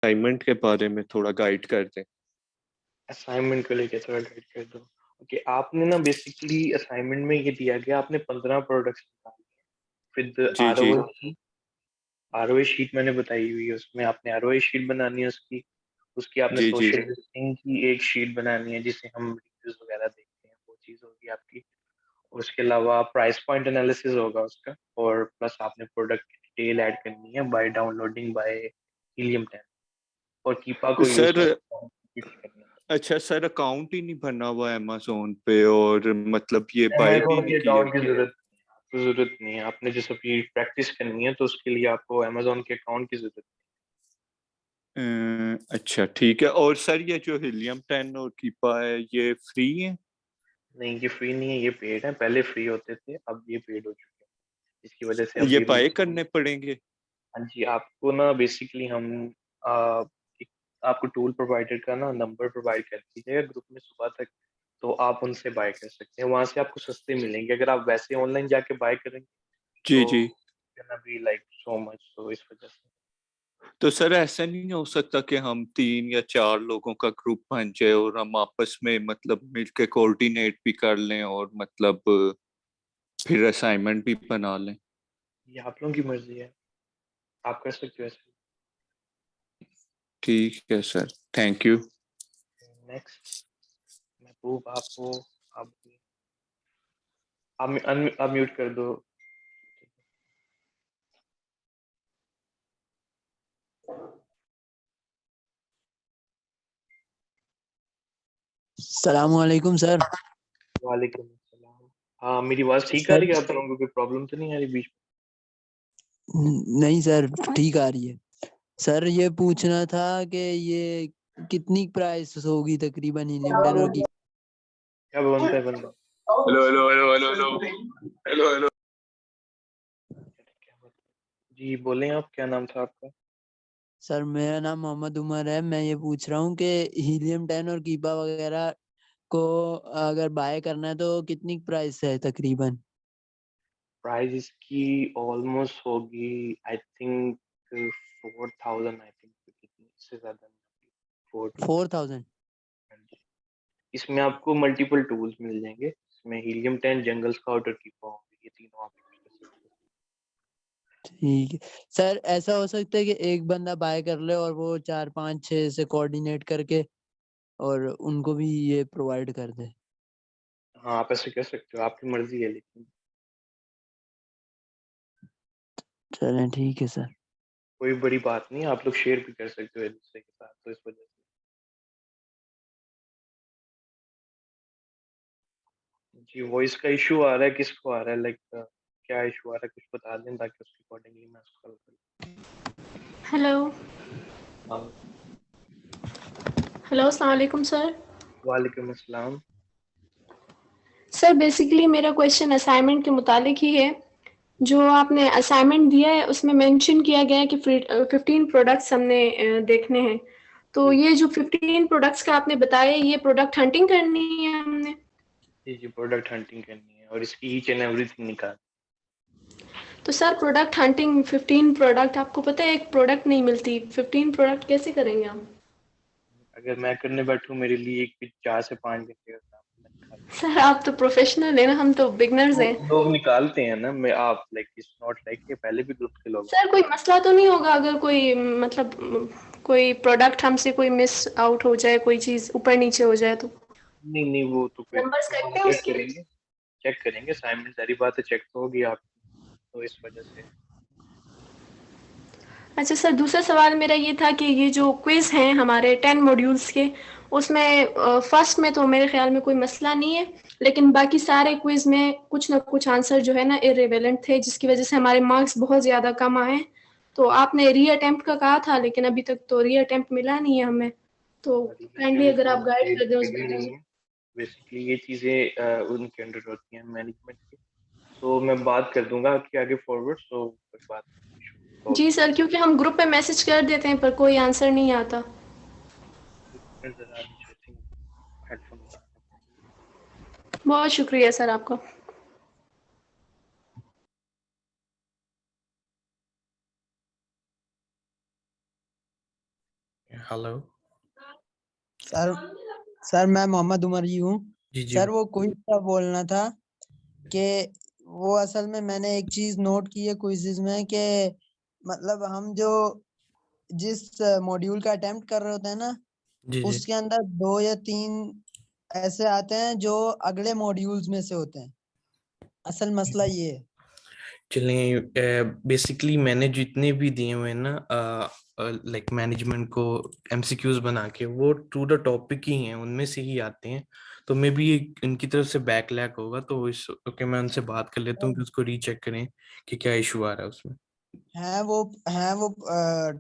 Assignment के बारे में थोड़ा गाइड कर दें। असाइनमेंट को लेके थोड़ा गाइड कर दो। ओके, आपने ना बेसिकली असाइनमेंट में ये दिया गया, आपने 15 प्रोडक्ट्स निकाले with G G ROA sheet मैंने बताई हुई है, उसमें आपने आरओए शीट बनानी है उसकी। उसकी आपने जी जी सोशल लिस्टिंग की एक शीट बनानी है जिसे हम रिव्यूज वगैरह देखते हैं, वो चीज होगी आपकी। उसके अलावा प्राइस पॉइंट एनालिसिस होगा उसका, और प्लस आपने प्रोडक्ट की डिटेल ऐड करनी है बाय डाउनलोडिंग बाय हीलियम 10, और कीपा को यूज सर। करना है। अच्छा सर, अकाउंट ही नहीं बना हुआ अमेजोन पे, और मतलब ये बाय भी अमेजोन नहीं के किया। अकाउंट की जरूरत नहीं है। आपने जैसे अपनी प्रैक्टिस करनी है तो उसके लिए आपको अमेजोन के अकाउंट की जरूरत अच्छा ठीक है। और सर ये जो हीलियम 10 और कीपा है, ये फ्री है? नहीं। ये फ्री नहीं है, ये पेड है। पहले फ्री होते थे, अब ये पेड हो चुके हैं, जिसकी वजह से ये अभी बाय करने पड़ेंगे? हाँ जी, आपको ना बेसिकली हम आ, एक, आपको टूल प्रोवाइडर का ना नंबर प्रोवाइड कर दीजिएगा ग्रुप में सुबह तक, तो आप उनसे बाय कर सकते हैं। वहां से आपको सस्ते मिलेंगे। अगर आप वैसे ऑनलाइन जाके बाय करेंगे जी तो जी। बी लाइक सो मच, तो इस वजह से। तो सर ऐसा नहीं हो सकता कि हम 3 या 4 लोगों का ग्रुप बन जाए और हम आपस में मतलब मिलके कोऑर्डिनेट भी कर लें, और मतलब फिर असाइनमेंट भी बना लें? ये आप लोगों की मर्जी है, आप कर सकते हो ऐसे। ठीक है सर, थैंक यू। नेक्स्ट महबूब, आपको आप आप म्यूट कर दो। सलामुअलैकुम सर। वालेकुम अस्सलाम। हाँ, मेरी आवाज ठीक आ सर रही है? आप लोगों को कोई प्रॉब्लम तो नहीं आ रही बीच नहीं सर, ठीक आ रही है। सर ये पूछना था कि ये कितनी प्राइस होगी तकरीबन हीलियम में? टेनर की? क्या बनता है बंदा? Hello hello hello hello hello hello hello. जी बोलें, आप क्या नाम था आपका? सर मेरा नाम मोहम्मद उमर है। मैं ये पूछ रहा हूँ कि हीलियम 10 और कीपा वगैरह को अगर बाय करना है तो कितनी प्राइस है तकरीबन? प्राइस इसकी ऑलमोस्ट होगी आई थिंक 4000, आई थिंक, इससे ज्यादा नहीं। 4 to 4000? इसमें आपको मल्टीपल टूल्स मिल जाएंगे। इसमें हीलियम 10, जंगल स्काउट और कीपा होंगे, ये तीनों आप यूज कर सकते हैं। ठीक है सर। ऐसा हो सकता है कि एक बंदा बाय कर ले और वो 4 5 6 से कोऑर्डिनेट करके और उनको भी ये प्रोवाइड कर दे? हाँ, आप ऐसे कर सकते हो, आपकी मर्जी है, लेकिन चलें ठीक है सर। कोई बड़ी बात नहीं, आप लोग शेयर भी कर सकते हो एक दूसरे के साथ, तो इस वजह से। जी, वॉइस का इशू आ रहा है, किसको आ रहा है? लाइक क्या इशू आ रहा है, कुछ बता दें ताकि उसके अकॉर्डिंगली मैं उसको करूँ। हेलो। हाँ। हेलो, अस्सलाम वालेकुम सर। वालेकुम अस्सलाम। सर बेसिकली मेरा क्वेश्चन असाइनमेंट के मुतालिक ही है। जो आपने असाइनमेंट दिया है उसमें मेंशन किया गया है कि 15 प्रोडक्ट्स हमने देखने हैं। तो जी ये जो 15 प्रोडक्ट्स का आपने बताया, ये प्रोडक्ट हंटिंग करनी है हमने? जी जी, प्रोडक्ट हंटिंग करनी है और इसकी ईच एंड एवरीथिंग निकाल। तो सर प्रोडक्ट हंटिंग 15 प्रोडक्ट, आपको पता है एक प्रोडक्ट नहीं मिलती, 15 प्रोडक्ट कैसे करेंगे हम? अगर मैं करने बैठूं, मेरे लिए एक भी 4 से 5 घंटे का काम है, मैं निकाल। सर आप तो प्रोफेशनल है ना, हम तो बिगनर्स हैं। लोग निकालते हैं ना, मैं आप लाइक इट्स नॉट लाइक के पहले भी ग्रुप के लोग। सर कोई मसला तो नहीं होगा अगर कोई मतलब कोई प्रोडक्ट हमसे कोई मिस आउट हो जाए, कोई चीज ऊपर नीचे हो जाए तो? नहीं नहीं, वो तो कोई नंबर्स वो हम कटते हैं चेक उसके? करेंगे। चेक करेंगे, असाइनमेंट सारी बातें चेक तो होगी आपकी, तो इस वजह से। अच्छा सर, दूसरा सवाल मेरा ये था कि ये जो क्विज हैं हमारे 10 मॉड्यूल्स के, उसमें फर्स्ट में तो मेरे ख्याल में कोई मसला नहीं है, लेकिन बाकी सारे क्विज में कुछ ना कुछ आंसर जो है ना इरेलेवेंट थे, जिसकी वजह से हमारे मार्क्स बहुत ज़्यादा कम आए। तो आपने री अटेम्प्ट का कहा था, लेकिन अभी तक तो री अटेम्प्ट मिला नहीं है हमें। तो काइंडली अगर आप गाइड कर दें उस बारे में। बेसिकली ये चीजें उनके अंडर होती हैं, मैनेजमेंट की। तो मैं बात कर दूंगा आपकी आगे फॉरवर्ड, तो कोई बात नहीं। जी सर, क्योंकि हम ग्रुप पे मैसेज कर देते हैं पर कोई आंसर नहीं आता। हेडफोन। बहुत शुक्रिया सर आपका। हेलो सर सर मैं मोहम्मद उमर ही हूँ। जी जी सर वो क्विज का बोलना था कि वो असल में मैंने एक चीज नोट की है क्विज़ेस में कि मतलब हम जो जिस मॉड्यूल का अटेम्प्ट कर रहे होते हैं ना, जी जी उसके अंदर 2 या 3 ऐसे आते हैं जो अगले मॉड्यूल्स में से होते हैं। असल मसला ये है। चलिए, बेसिकली मैंने जितने भी दिए हुए हैं ना लाइक मैनेजमेंट को एमसीक्यूज बना के, वो टू द टॉपिक ही हैं, उनमें से ही आते हैं। तो मे बी इनकी तरफ से बैकलैग होगा, तो इस ओके मैं उनसे बात कर लेता हूँ कि उसको रीचेक करें कि क्या इशू आ रहा है उसमें। है वो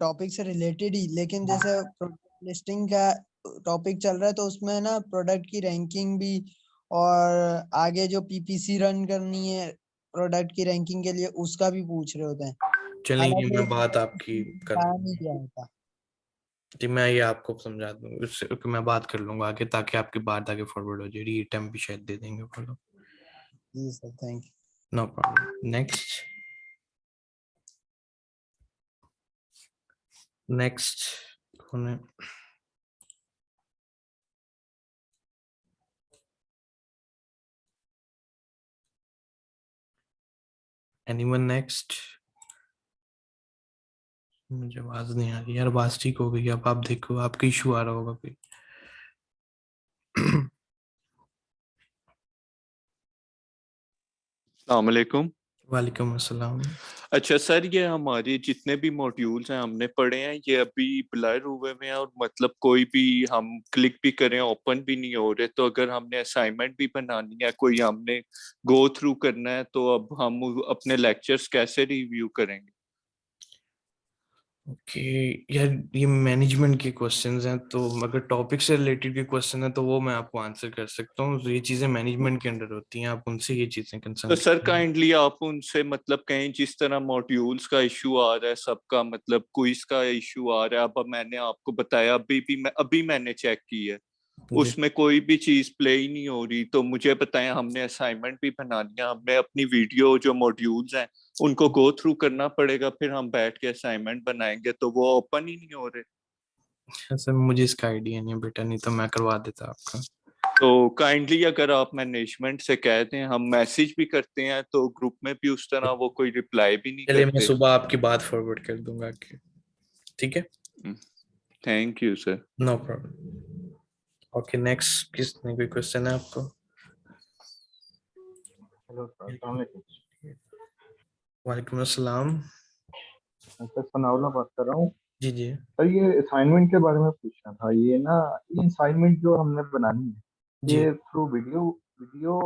टॉपिक से रिलेटेड ही, लेकिन जैसे प्रोडक्ट लिस्टिंग का टॉपिक चल रहा है तो उसमें ना प्रोडक्ट की रैंकिंग भी और आगे जो पीपीसी रन करनी है प्रोडक्ट की रैंकिंग के लिए उसका भी पूछ रहे होते हैं। चलिए हालांकि मैं एक बात आपकी कर बताया नहीं गया होता। जी, मैं ये आपको समझा दूँ, उससे ओके मैं बात कर लूंगा आगे, ताकि आपकी बात आगे फॉरवर्ड हो जाए। रीअटेम्प्ट भी शायद दे देंगे वो लोग। जी sir, thank you. No problem. Next next कौन है? Anyone next? मुझे आवाज नहीं आ रही यार। आवाज ठीक हो गई? अब आप देखो, आपका इशू आ रहा होगा कोई। अस्सलामुअलैकुम। वालेकुम अस्सलाम। अच्छा सर, ये हमारे जितने भी मॉड्यूल्स हैं हमने पढ़े हैं, ये अभी ब्लर हुए हुए हैं और मतलब कोई भी हम क्लिक भी करें ओपन भी नहीं हो रहे। तो अगर हमने असाइनमेंट भी बनानी है, कोई हमने गो थ्रू करना है, तो अब हम अपने लेक्चर्स कैसे रिव्यू करेंगे? ओके यार, ये मैनेजमेंट के क्वेश्चंस हैं, तो अगर टॉपिक से रिलेटेड के क्वेश्चन है तो वो मैं आपको आंसर कर सकता हूँ। तो ये चीजें मैनेजमेंट के अंडर होती हैं, आप उनसे ये चीजें तो कंसर्न सर करें। काइंडली आप उनसे मतलब कहें, जिस तरह मॉड्यूल्स का इशू आ रहा है सबका, मतलब क्विज का इशू आ रहा है, अब मैंने आपको बताया, अभी मैंने चेक की है, जी उसमें कोई भी चीज प्ले ही नहीं हो रही। तो मुझे बताएं, हमने असाइनमेंट भी बनानी है, हमें अपनी वीडियो जो मॉड्यूल्स हैं उनको गो थ्रू करना पड़ेगा, फिर हम बैठ के असाइनमेंट बनाएंगे, तो वो ओपन ही नहीं हो रहे। सर, मुझे इसका आइडिया नहीं है बेटा, नहीं तो मैं करवा देता आपका। तो काइंडली अगर आप मैनेजमेंट से कह दें, हम मैसेज भी करते हैं तो ग्रुप में भी उस तरह वो कोई रिप्लाई भी नहीं चलिए, मैं करते। सुबह आपकी बात फॉरवर्ड कर दूंगा आपकी। ठीक है, thank you sir. No problem. Okay next, किसने कोई क्वेश्चन है आपको? हेलो सर, अस्सलाम वालेकुम। वालेकुम अस्सलाम। सर सनाउल्लाह बात कर रहा हूँ। जी जी सर ये असाइनमेंट के बारे में पूछना था। ये ना, ये असाइनमेंट जो हमने बनानी है जी। ये थ्रू वीडियो वीडियो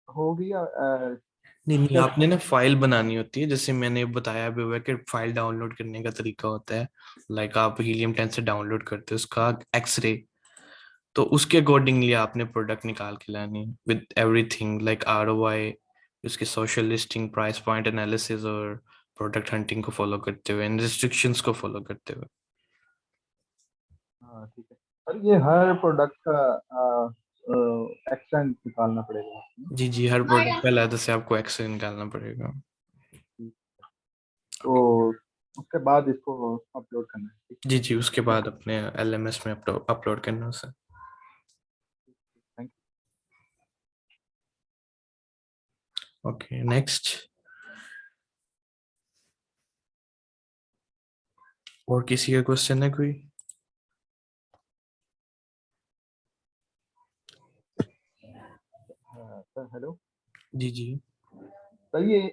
होगी या नहीं नहीं, टेक्स्ट? आपने ना फाइल बनानी होती है, जैसे मैंने बताया भी हुआ है कि फाइल डाउनलोड करने का तरीका होता है। लाइक आप हीलियम 10 से डाउनलोड करते हो उसका एक्सरे, तो उसके अकॉर्डिंगली आपने प्रोडक्ट निकाल के लानी है विद एवरीथिंग, लाइक आरओआई, उसके social listing, price point analysis, और प्रोडक्ट हंटिंग को फॉलो करते हुए, रिस्ट्रिक्शंस को फॉलो करते हुए। हाँ ठीक है सर, ये हर प्रोडक्ट का एक्सटेंट निकालना पड़ेगा। जी जी, हर प्रोडक्ट का अलग से आपको एक्सरे निकालना पड़ेगा। तो उसके बाद इसको अपलोड करना है, ठीक जी जी, उसके बाद अपने एलएमएस में अपलोड करना उसे। है। Thank okay next. और किसी का क्वेश्चन है कोई? You sir. हेलो जी जी। सर, ये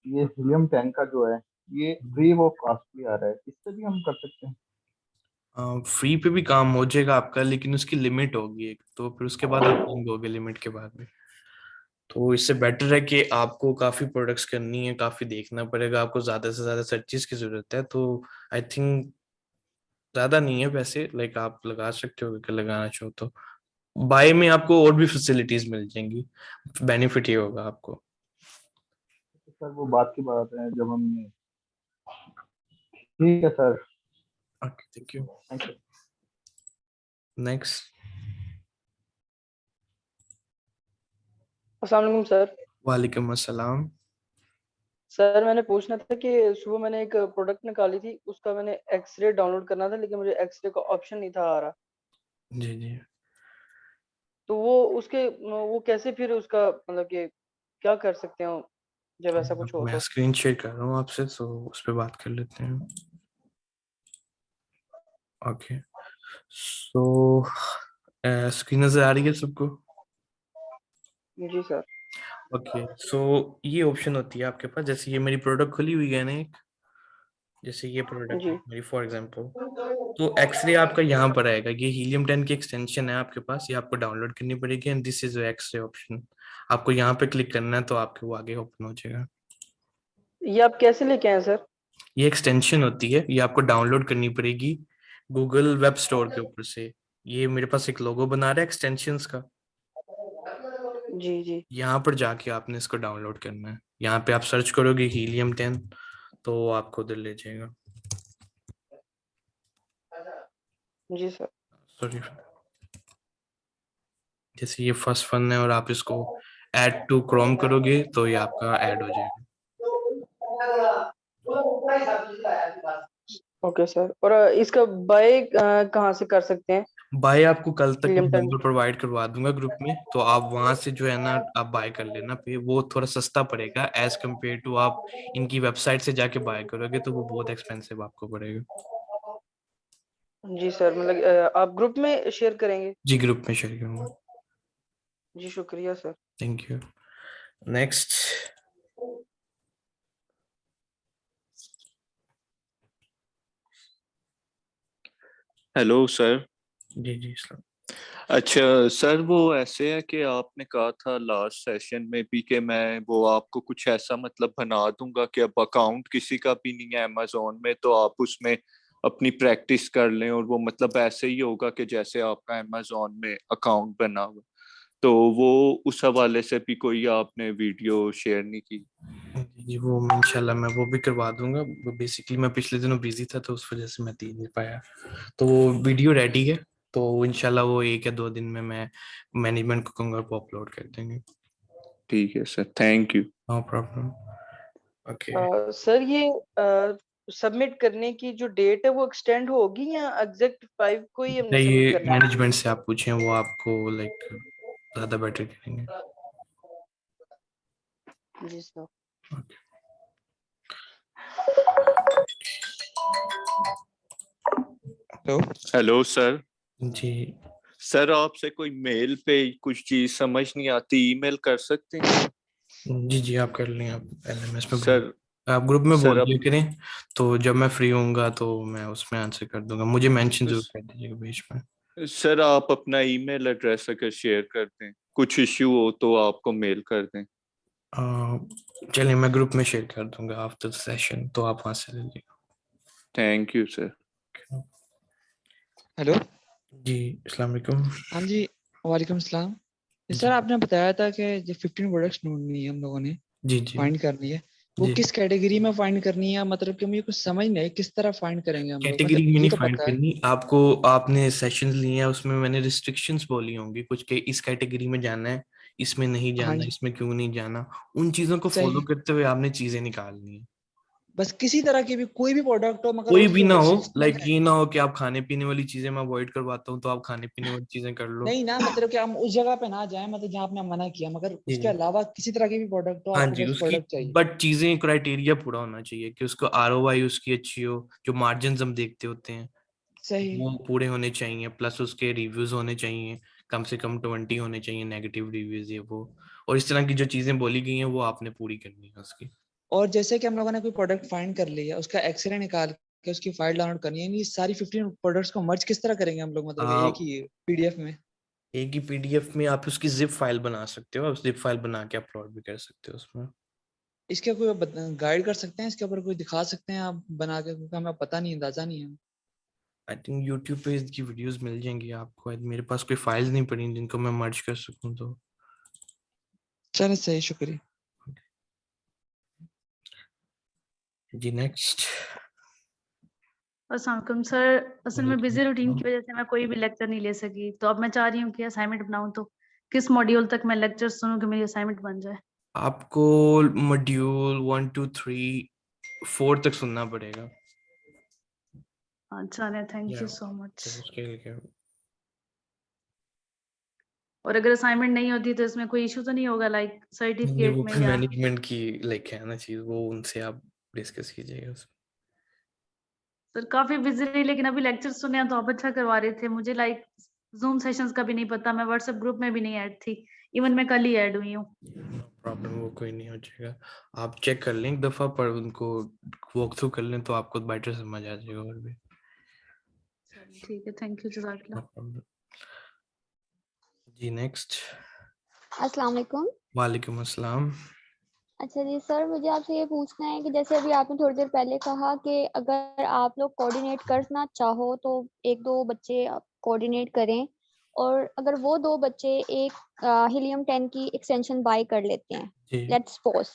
हीलियम टैंक का जो है ये फ्री ऑफ कॉस्ट भी आ रहा है, इससे भी हम कर सकते हैं? फ्री पे भी काम हो जाएगा आपका, लेकिन उसकी लिमिट होगी एक, तो फिर उसके बाद आप होगे लिमिट के बाद में। तो इससे बेटर है कि आपको काफी प्रोडक्ट्स करनी है, काफी देखना पड़ेगा, आपको ज्यादा से ज्यादा सर्चेस की जरूरत है। तो आई थिंक ज्यादा नहीं है वैसे, लाइक आप लगा सकते हो कि लगाना चाहो तो। बाय में आपको और भी फैसिलिटीज मिल जाएंगी, बेनिफिट ये होगा आपको। तो सर वो बात की बात है जब हमने, ठीक है sir. Okay thank you. Thank you. Next. अस्सलाम वालेकुम सर। वालेकुम अस्सलाम। सर मैंने पूछना था कि सुबह मैंने एक प्रोडक्ट निकाली थी, उसका मैंने एक्सरे डाउनलोड करना था, लेकिन मुझे एक्सरे का ऑप्शन नहीं था आ रहा। जी जी। तो वो कैसे फिर उसका मतलब कि क्या कर सकते हो जब ऐसा कुछ हो मैं तो? स्क्रीन शेयर कर रहा हूँ आपसे, तो उस पर बात कर लेते हैं। ओके, सो स्क्रीन नजर आ रही है सबको? जी सर। ओके, सो ये ऑप्शन होती है आपके पास, जैसे ये मेरी प्रोडक्ट खुली हुई है ना एक, जैसे ये प्रोडक्ट जी है मेरी फॉर एग्जांपल, तो एक्सरे आपका यहाँ पर आएगा, ये हीलियम 10 की एक्सटेंशन है आपके पास, ये आपको डाउनलोड करनी पड़ेगी, and this is x ray option. आपको यहाँ पे क्लिक करना है तो आपके वो आगे ओपन हो जाएगा। ये आप कैसे लेके आए सर? ये एक्सटेंशन होती है, ये आपको डाउनलोड करनी पड़ेगी गूगल वेब स्टोर के ऊपर से। ये मेरे पास एक लोगो बना रहा है एक्सटेंशंस का, जी जी यहाँ पर जाके आपने इसको डाउनलोड करना है। यहाँ पे आप सर्च करोगे हीलियम 10 तो वो आपको उधर ले जाएगा। जी सर। सॉरी, जैसे ये फर्स्ट वन है और आप इसको ऐड टू क्रोम करोगे तो ये आपका ऐड हो जाएगा। ओके सर, और इसका बाय कहाँ से कर सकते हैं? बाय आपको कल तक मैं हीलियम 10 नंबर प्रोवाइड करवा दूंगा ग्रुप में, तो आप वहां से जो है ना आप बाय कर लेना पे, वो थोड़ा सस्ता पड़ेगा एज कम्पेयर टू आप इनकी वेबसाइट से जाके बाय करोगे तो वो बहुत एक्सपेंसिव आपको पड़ेगा। जी सर, मतलब आप ग्रुप में शेयर करेंगे? जी ग्रुप में शेयर करूंगा। जी शुक्रिया sir. Thank you. Next, hello sir. जी जी सर। अच्छा सर, वो ऐसे है कि आपने कहा था लास्ट सेशन में भी कि मैं वो आपको कुछ ऐसा मतलब बना दूंगा कि अब अकाउंट किसी का भी नहीं है अमेजोन में, तो आप उसमें अपनी प्रैक्टिस कर लें और वो मतलब ऐसे ही होगा कि जैसे आपका अमेजोन में अकाउंट बना हुआ। तो वो उस हवाले से भी कोई आपने वीडियो शेयर नहीं की? जी वो इंशाल्लाह मैं वो भी करवा दूंगा। वो बेसिकली मैं पिछले दिनों बिजी था तो उस वजह से मैं दे नहीं पाया, तो वो वीडियो रेडी है, तो इंशाल्लाह वो 1 या 2 दिन में मैं मैनेजमेंट को कहूंगा वो अपलोड कर देंगे। ठीक है sir, thank you. No problem. Okay, sir ये सबमिट करने की जो डेट है वो एक्सटेंड होगी या एग्जैक्ट 5 को ही हमने सबमिट ये करना है? मैनेजमेंट से आप पूछें, वो आपको लाइक ज्यादा बेटर करेंगे। जी सर। हेलो। Hello sir. जी सर आपसे कोई मेल पे कुछ चीज समझ नहीं आती, ईमेल कर सकते हैं? जी जी आप कर लें, आप LMS में सर आप ग्रुप में सर बोल अब दिया करें, तो जब मैं फ्री होऊंगा तो मैं उसमें आंसर कर दूंगा, मुझे मेंशन जरूर स- कर दीजिएगा बीच में। सर आप अपना ईमेल एड्रेस अगर शेयर कर दें, कुछ इश्यू हो तो आपको मेल कर दें। चलिए मैं ग्रुप में शेयर कर दूंगा आफ्टर द सेशन, तो आप वहां से ले लीजिएगा। Thank you sir. हेलो। जी अस्सलाम वालेकुम। हाँ जी, वालेकुम सलाम। जी सर आपने बताया था कि जो 15 प्रोडक्ट्स ढूंढनी है हम लोगों ने, जी जी फाइंड करनी है, वो जी। किस कैटेगरी में फाइंड करनी है? मतलब कि मुझे कुछ समझ नहीं है किस तरह फाइंड करेंगे हम लोग। कैटेगरी मतलब में ये नहीं तो फाइंड पता है। करनी आपको, आपने सेशंस लिए हैं उसमें मैंने रिस्ट्रिक्शंस बोली होंगी कुछ के इस कैटेगरी में जाना है, इसमें नहीं हाँ जाना, जी, इसमें क्यों नहीं जाना, उन चीजों को फॉलो सही। करते हुए आपने चीजें निकालनी है। बस किसी तरह की भी कोई भी प्रोडक्ट हो मगर कोई उस भी ना हो, रिस्ट्रिक्शन लाइक में। ये ना हो कि आप खाने पीने वाली चीजें मैं अवॉइड करवाता हूँ तो आप खाने पीने वाली चीजें कर लो। नहीं ना, मतलब कि हम उस जगह पे ना जाए, मतलब जहाँ आपने मना किया, मगर जी उसके जी। अलावा किसी तरह की भी प्रोडक्ट हो, हाँ आपको जी बस उसकी, प्रोडक्ट चाहिए। बट चीजें क्राइटेरिया पूरा होना चाहिए कि उसको ROI उसकी अच्छी हो, जो मार्जिन हम देखते होते हैं सही। वो पूरे होने चाहिए, प्लस उसके रिव्यूज होने चाहिए, कम से कम 20 होने चाहिए नेगेटिव रिव्यूज, ये वो, और इस तरह की जो चीजें बोली गई हैं वो आपने पूरी करनी है उसकी। और जैसे कि हम लोगों ने कोई प्रोडक्ट फाइंड कर लिया, उसका एक्सरे निकाल के उसकी फाइल डाउनलोड करनी है, यानी ये सारी 15 प्रोडक्ट्स को मर्ज किस तरह करेंगे हम लोग, मतलब एक ही PDF में? एक ही PDF में आप उसकी जिप फाइल बना सकते हो, आप जिप फाइल बना के अपलोड भी कर सकते हो उसमें। इसके कोई गाइड कर सकते हैं, इसके ऊपर कोई दिखा सकते हैं आप बना के? क्योंकि हमें पता नहीं, अंदाजा नहीं है। आई थिंक यूट्यूब पे इसकी वीडियोस मिल जाएंगी आपको, मेरे पास कोई फाइल्स नहीं पड़ी जिनको मैं मर्ज कर सकूं तो। चलो सही, शुक्रिया। जी नेक्स्ट। अस्सलाम सर, असल में बिजी रूटीन की वजह से मैं कोई भी लेक्चर नहीं ले सकी, तो अब मैं चाह रही हूँ कि असाइनमेंट बनाऊं, तो किस मॉड्यूल तक मैं लेक्चर सुनूं कि मेरी असाइनमेंट बन जाए? आपको मॉड्यूल 1 2 3 4 तक सुनना पड़ेगा। अच्छा है, थैंक या यू सो मच। तो उसके लिए और अगर असाइनमेंट नहीं होती तो इसमें कोई इशू तो नहीं होगा लाइक नहीं, सर्टिफिकेट वो में फिर या? मैनेजमेंट की लाइक है ना चीज, वो उनसे आप डिस्कस कीजिएगा उसमें। सर काफी बिजी रही, लेकिन अभी लेक्चर सुने तो आप अच्छा करवा रहे थे। मुझे लाइक जूम सेशंस का भी नहीं पता, मैं व्हाट्सएप ग्रुप में भी नहीं ऐड थी, इवन मैं कल ही ऐड हुई हूँ। नो प्रॉब्लम, वो कोई नहीं हो जाएगा। आप चेक कर लें एक दफा, पर उनको वॉक थ्रू कर लें तो आपको बेटर समझ आ जाएगा। और भी ठीक है, थैंक यू जज़ाकल्लाह। No problem. जी नेक्स्ट। अस्सलाम वालेकुम। वालेकुम अस्सलाम। अच्छा जी सर, मुझे आपसे ये पूछना है कि जैसे अभी आपने थोड़ी देर पहले कहा कि अगर आप लोग कोऑर्डिनेट करना चाहो तो एक दो बच्चे कोऑर्डिनेट करें, और अगर वो दो बच्चे एक हीलियम 10 की एक्सटेंशन बाय कर लेते हैं, जी लेट्स सपोज,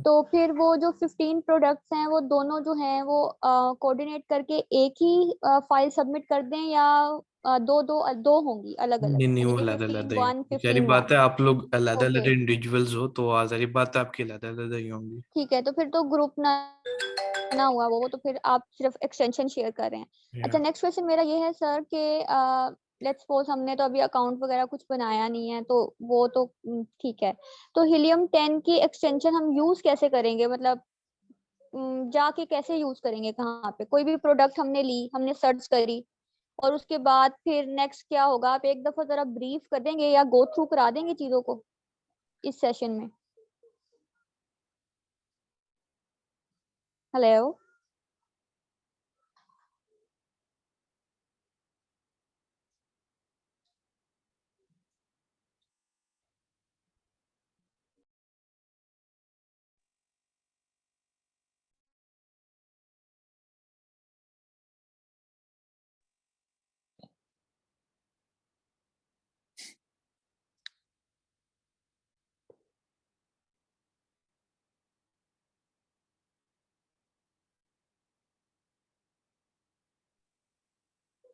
तो फिर वो जो 15 प्रोडक्ट्स हैं वो दोनों जो हैं वो कोऑर्डिनेट करके एक ही फाइल सबमिट कर दें, या दो होंगी अलग अलग, नहीं नहीं, यानी वो कि अलग 15 अलग ही, 1 सारी 15 बात 1। है। आप लोग अलग अलग ओके इंडिविजुअल्स हो तो सारी बात आपकी अलग अलग ही होंगी। ठीक है, तो फिर तो ग्रुप ना हुआ वो तो फिर आप सिर्फ एक्सटेंशन शेयर कर रहे हैं। अच्छा, या नेक्स्ट क्वेश्चन मेरा ये है सर कि लेट्स सपोज हमने तो अभी अकाउंट वगैरह कुछ बनाया नहीं है, तो वो तो ठीक है, तो हीलियम 10 की एक्सटेंशन हम यूज कैसे करेंगे, मतलब जाके कैसे यूज करेंगे, कहाँ पे? कोई भी प्रोडक्ट हमने ली, हमने सर्च करी, और उसके बाद फिर नेक्स्ट क्या होगा? आप एक दफा जरा ब्रीफ कर देंगे या गो थ्रू करा देंगे चीजों को इस सेशन में? हेलो।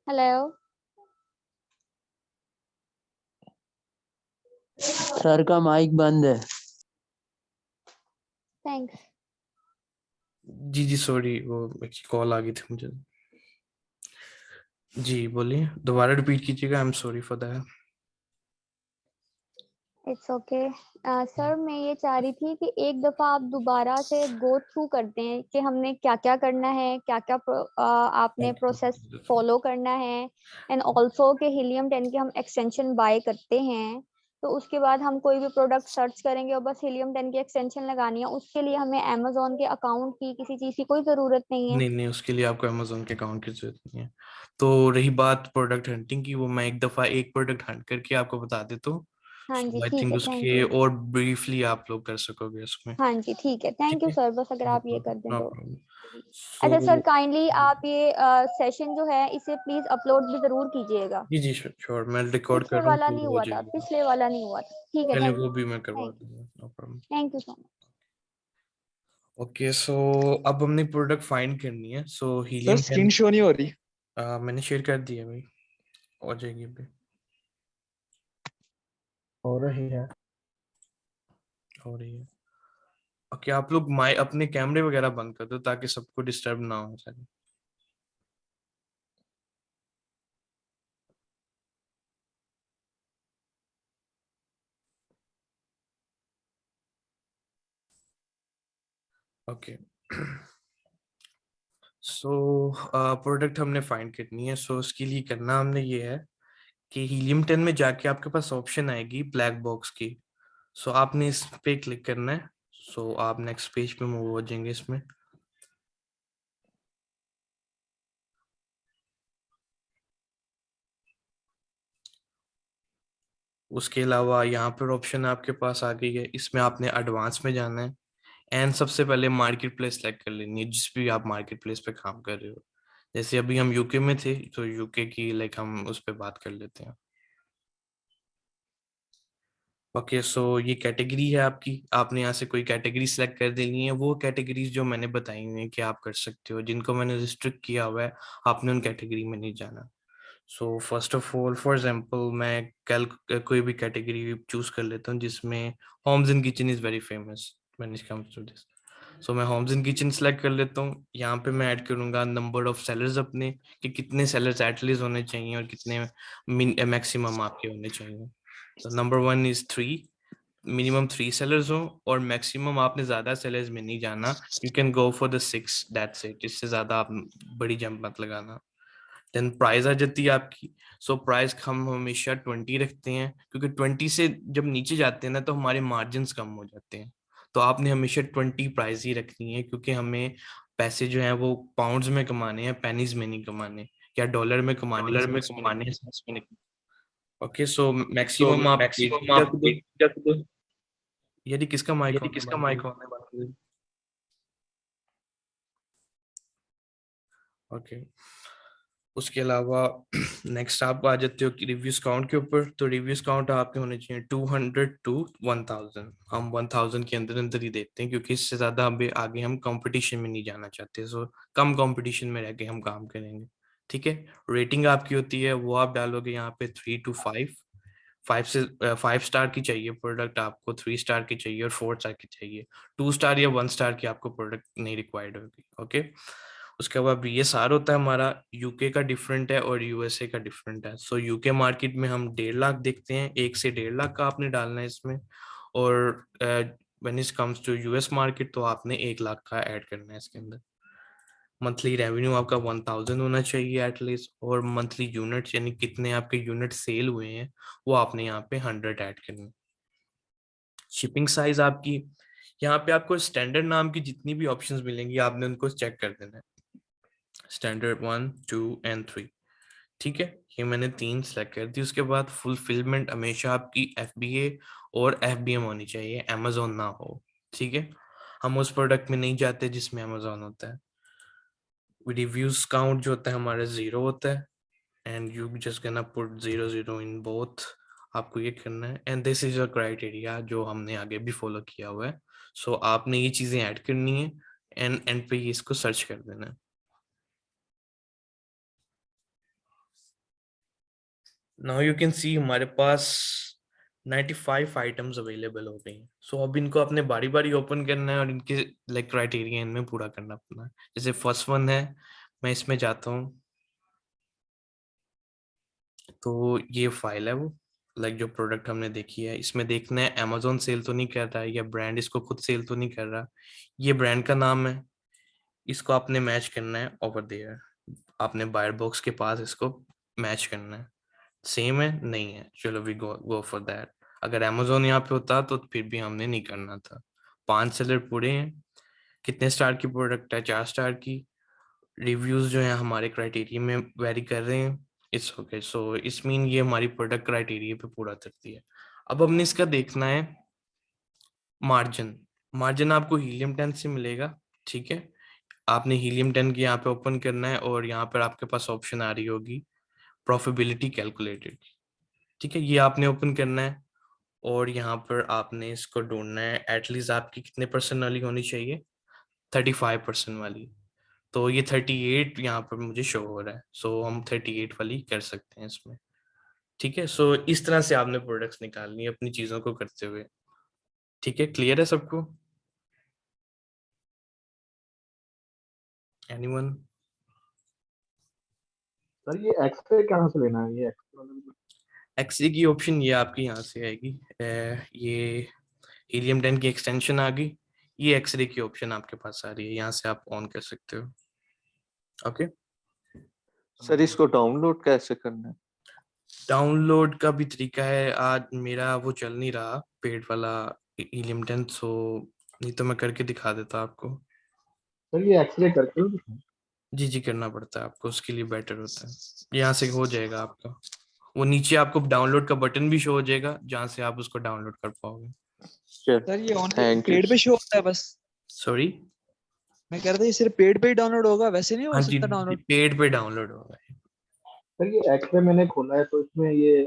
हेलो। सर का माइक बंद है। थैंक्स। जी जी सॉरी, वो कॉल आ गई थी मुझे। जी बोलिए, दोबारा रिपीट कीजिएगा। I am sorry for that. It's okay. Sir मैं ये चाह रही थी कि एक दफा आप दोबारा से गो थ्रू करते हैं कि हमने क्या क्या करना है, क्या क्या आपने प्रोसेस फॉलो करना है, एंड ऑल्सो के हीलियम 10 के हम एक्सटेंशन बाय करते हैं, तो उसके बाद हम कोई भी प्रोडक्ट सर्च करेंगे और बस हीलियम 10 की एक्सटेंशन लगानी है, उसके लिए हमें अमेजोन के अकाउंट की किसी चीज की कोई जरूरत नहीं है। नहीं नहीं, उसके लिए आपको अमेजोन के अकाउंट की जरूरत नहीं है। तो रही बात प्रोडक्ट हंटिंग की, वो मैं एक दफा एक प्रोडक्ट हंट करके आपको बता देता हूँ। हाँ जी आई ठीक थिंक है, थैंक उसके यू। और ब्रीफली आप लोग कर सकोगे उसमें। हाँ जी ठीक है, थैंक ठीक यू है, सर, बस अगर नो आप ये कर प्रॉब्लम दें नो तो। प्रॉब्लम। अच्छा सर, सो काइंडली आप ये सेशन जो है इसे प्लीज अपलोड भी जरूर कीजिएगा। जी जी श्योर, मैं रिकॉर्ड कर पिछले रहा हूँ वाला तो नहीं हो हुआ था, जाएगी। पिछले वाला नहीं हुआ था। ठीक है, चलिए थैंक वो यू। भी मैं करवा थैंक यू। दूंगा, no problem. Thank you so much. Okay so अब हमने प्रोडक्ट फाइंड करनी है। So sir helium screen show नहीं हो रही। मैंने शेयर कर दिया भाई, हो जाएगी अभी, हो रही है। हो रही है। ओके आप लोग माइ अपने कैमरे वगैरह बंद कर दो ताकि सबको डिस्टर्ब ना हो सके। ओके सो प्रोडक्ट हमने फाइंड करनी है। सो उसके लिए करना हमने ये है कि हीलियम 10 में जाके आपके पास ऑप्शन आएगी ब्लैक बॉक्स की। सो आपने इस पे क्लिक करना है। सो आप नेक्स्ट पेज पे मूव हो जाएंगे इसमें। उसके अलावा यहाँ पर ऑप्शन आपके पास आ गई है, इसमें आपने एडवांस में जाना है एंड सबसे पहले मार्केट प्लेस सेलेक्ट कर लेनी है, जिस भी आप मार्केट प्लेस पे काम कर रहे हो। जैसे अभी हम यूके में थे तो यूके की लाइक हम उस पर बात कर लेते हैं। ओके सो ये कैटेगरी है आपकी, आपने यहाँ से कोई कैटेगरी सिलेक्ट कर देनी है। वो कैटेगरीज जो मैंने बताई हुई है कि आप कर सकते हो, जिनको मैंने रिस्ट्रिक्ट किया हुआ है आपने उन कैटेगरी में नहीं जाना। So first of all for example मैं कोई भी कैटेगरी चूज कर लेता हूँ जिसमें homes and kitchen is very famous when it comes to this. So मैं होम्स एंड किचन सेलेक्ट कर लेता हूँ। यहाँ पे मैं ऐड करूंगा नंबर ऑफ सेलर्स अपने, कि कितने सेलर्स एटलीस्ट होने चाहिए और कितने मैक्सिमम आपके होने चाहिए। तो नंबर 1 इज 3, मिनिमम 3 सेलर्स हो, और मैक्सिमम आपने ज्यादा सेलर्स में नहीं जाना, you can go for the 6, that's it, इससे ज्यादा आप बड़ी जंप मत लगाना। देन प्राइस आ जाती है आपकी। सो प्राइस हम हमेशा 20 रखते हैं, क्योंकि 20 से जब नीचे जाते हैं ना तो हमारे मार्जिन कम हो जाते हैं। तो आपने हमेशा 20 प्राइस ही रखनी है, क्योंकि हमें पैसे जो हैं वो पाउंड्स में कमाने हैं, पेनीज में नहीं कमाने, या डॉलर में कमाने हैं। ओके, सो मैक्सिमम आप 80 रख दो। यदि किसका माइक ऑन है? ओके, उसके अलावा नेक्स्ट आप आ जाते हो कि रिव्यूज काउंट के ऊपर। तो रिव्यूज काउंट आपके होने चाहिए 200 to 1000। हम 1000 के अंदर अंदर ही देखते हैं, क्योंकि इससे ज्यादा अभी आगे हम कंपटीशन में नहीं जाना चाहते। सो कम कंपटीशन में रह के हम काम करेंगे। ठीक है, रेटिंग आपकी होती है वो आप डालोगे यहाँ पे 3 to 5। 5 स्टार की चाहिए प्रोडक्ट आपको, 3 स्टार की चाहिए और 4 स्टार की चाहिए। 2 स्टार या 1 स्टार की आपको प्रोडक्ट नहीं रिक्वायर्ड होगी। ओके, उसके बाद BSR होता है हमारा, यूके का डिफरेंट है और यूएसए का डिफरेंट है। सो यूके मार्केट में हम 1.5 लाख देखते हैं, 1 से 1.5 लाख का आपने डालना है इसमें। और when it comes to US market तो आपने 1 लाख का ऐड करना है इसके अंदर। मंथली रेवेन्यू आपका 1000 होना चाहिए एटलीस्ट, और मंथली यूनिट्स यानी कितने आपके यूनिट सेल हुए हैं वो आपने यहाँ पे 100 ऐड करने। शिपिंग साइज आपकी, यहाँ पे आपको स्टैंडर्ड नाम की जितनी भी ऑप्शंस मिलेंगी आपने उनको चेक कर देना है, स्टैंडर्ड 1, 2 and 3। ठीक है, ये मैंने 3 सेलेक्ट कर दी। उसके बाद फुलफिलमेंट हमेशा आपकी FBA और FBM होनी चाहिए, अमेजोन ना हो। ठीक है, हम उस प्रोडक्ट में नहीं जाते जिसमें अमेजोन होता है। रिव्यूज काउंट जो होता है हमारा 0 होता है, and you just gonna put 0 in both. आपको ये करना है, and this is a criteria जो हमने आगे भी फॉलो किया हुआ है। सो आपने ये चीजें ऐड करनी है, एंड पे इसको सर्च कर देना है। नाउ यू कैन सी हमारे पास 95 आइटम्स अवेलेबल हो गई हैं। सो अब इनको अपने बारी बारी ओपन करना है और इनके लाइक क्राइटेरिया इनमें पूरा करना अपना है। जैसे फर्स्ट वन है, मैं इसमें जाता हूँ तो ये फाइल है वो, लाइक जो प्रोडक्ट हमने देखी है, इसमें देखना है अमेजोन सेल तो नहीं कर रहा है, या ब्रांड इसको खुद सेल तो नहीं कर रहा। ये ब्रांड का नाम है, इसको आपने मैच करना है ओवर देयर, आपने बायर बॉक्स के पास इसको मैच करना है। सेम है नहीं है, चलो वी गो फॉर दैट। अगर अमेजोन यहाँ पे होता तो फिर भी हमने नहीं करना था। 5 सेलर पूरे हैं, कितने स्टार की प्रोडक्ट है, 4 स्टार की। रिव्यूज जो है हमारे क्राइटेरिया में वेरी कर रहे हैं, इट्स ओके। सो इस मीन ये हमारी प्रोडक्ट क्राइटेरिया पे पूरा करती है। अब हमने इसका देखना है मार्जिन। मार्जिन आपको हीलियम 10 से मिलेगा। ठीक है, आपने हीलियम 10 की यहाँ पे ओपन करना है, और यहाँ पर आपके पास ऑप्शन आ रही होगी प्रॉफिटेबिलिटी कैलकुलेटेड। ठीक है, ये आपने ओपन करना है, और यहाँ पर आपने इसको ढूंढना है एटलीस्ट आपकी कितने % वाली होनी चाहिए, 35% वाली। तो ये 38 यहाँ पर मुझे शो हो रहा है, सो हम 38 वाली कर सकते हैं इसमें। ठीक है, सो इस तरह से आपने प्रोडक्ट्स निकालनी है अपनी चीजों को करते हुए। ठीक है, क्लियर है सबको? एनीवन? सर ये एक्सरे कहाँ से लेना है, ये एक्सरे की ऑप्शन ये आपकी यहाँ से आएगी, ये हीलियम 10 की एक्सटेंशन आ गई, ये एक्सरे की ऑप्शन आपके पास आ रही है, यहाँ से आप ऑन कर सकते हो। ओके, सर इसको डाउनलोड कैसे करना है? डाउनलोड का भी तरीका है, आज मेरा वो चल नहीं रहा पेड वाला हीलियम 10, सो नहीं तो मैं करके दिखा देता आपको। सर ये एक्सरे करके जी जी करना पड़ता है आपको, उसके लिए बेटर होता है। यहाँ से हो जाएगा आपका, वो नीचे आपको डाउनलोड का बटन भी शो हो जाएगा जहाँ से आप उसको डाउनलोड कर पाओगे। सर ये ऑनलाइन पेड पे शो होता है बस? सॉरी, मैं कह रहा था ये सिर्फ पेड पे ही डाउनलोड होगा, वैसे नहीं हो हाँ जी, सकता डाउनलोड? पेड पे डाउनलोड होगा। सर ये एक्सरे मैंने खोला है तो इसमें ये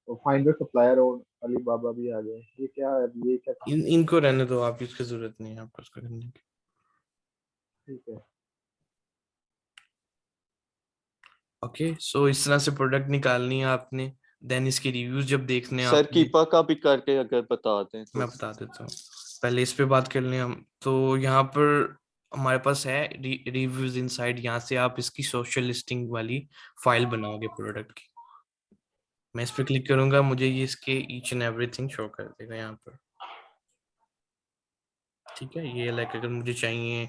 फाइंडर सप्लायर और अलीबाबा भी आ गए, ये क्या है, ये क्या? इनको रहने दो आप, इसकी जरूरत नहीं है आपको उसको करने की। ठीक है। ओके, सो इस तरह से प्रोडक्ट निकालनी है आपने, देन इसके रिव्यूज जब देखने हैं सर आपने, कीपा का भी करके अगर बता दें तो। मैं बता देता हूँ, पहले इस पे बात कर लें हम। तो यहाँ पर हमारे पास है रिव्यूज इनसाइड, यहाँ से आप इसकी सोशल लिस्टिंग वाली फाइल बनाओगे प्रोडक्ट की। मैं इस पे क्लिक करूंगा, मुझे ये इसके ईच एंड एवरीथिंग शो कर देगा यहाँ पर। ठीक है, ये लाइक अगर मुझे चाहिए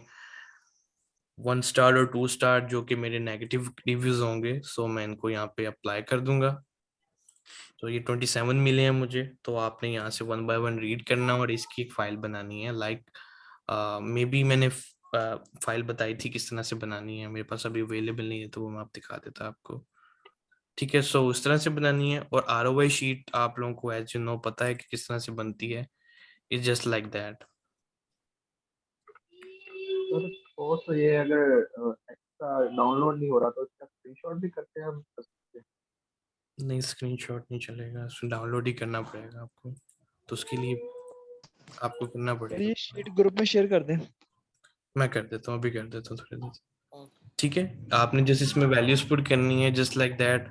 1 स्टार और 2 स्टार जो कि मेरे नेगेटिव रिव्यूज होंगे, सो मैं इनको यहाँ पे अप्लाई कर दूंगा। तो ये 27 मिले हैं मुझे, तो आपने यहाँ से 1 बाय 1 रीड करना और इसकी एक फाइल बनानी है। लाइक मे बी मैंने फाइल बताई थी किस तरह से बनानी है, मेरे पास अभी अवेलेबल नहीं है तो वो मैं आप दिखा देता आपको। ठीक है, सो उस तरह से बनानी है। और ROI शीट आप लोगों को एज यू नो पता है कि किस तरह से बनती है, it's just like that. Sir suppose तो ये अगर एक्स्ट्रा डाउनलोड नहीं हो रहा तो इसका स्क्रीनशॉट भी करके हम कर सकते हैं। नहीं, स्क्रीनशॉट नहीं चलेगा, डाउनलोड ही करना पड़ेगा आपको, तो उसके लिए आपको करना सर पड़ेगा। ये शीट ग्रुप में शेयर कर दें। मैं कर देता हूँ, अभी कर देता हूँ थोड़ी देर। ठीक है, आपने जैसे इसमें वैल्यूज पुट करनी है जस्ट लाइक दैट,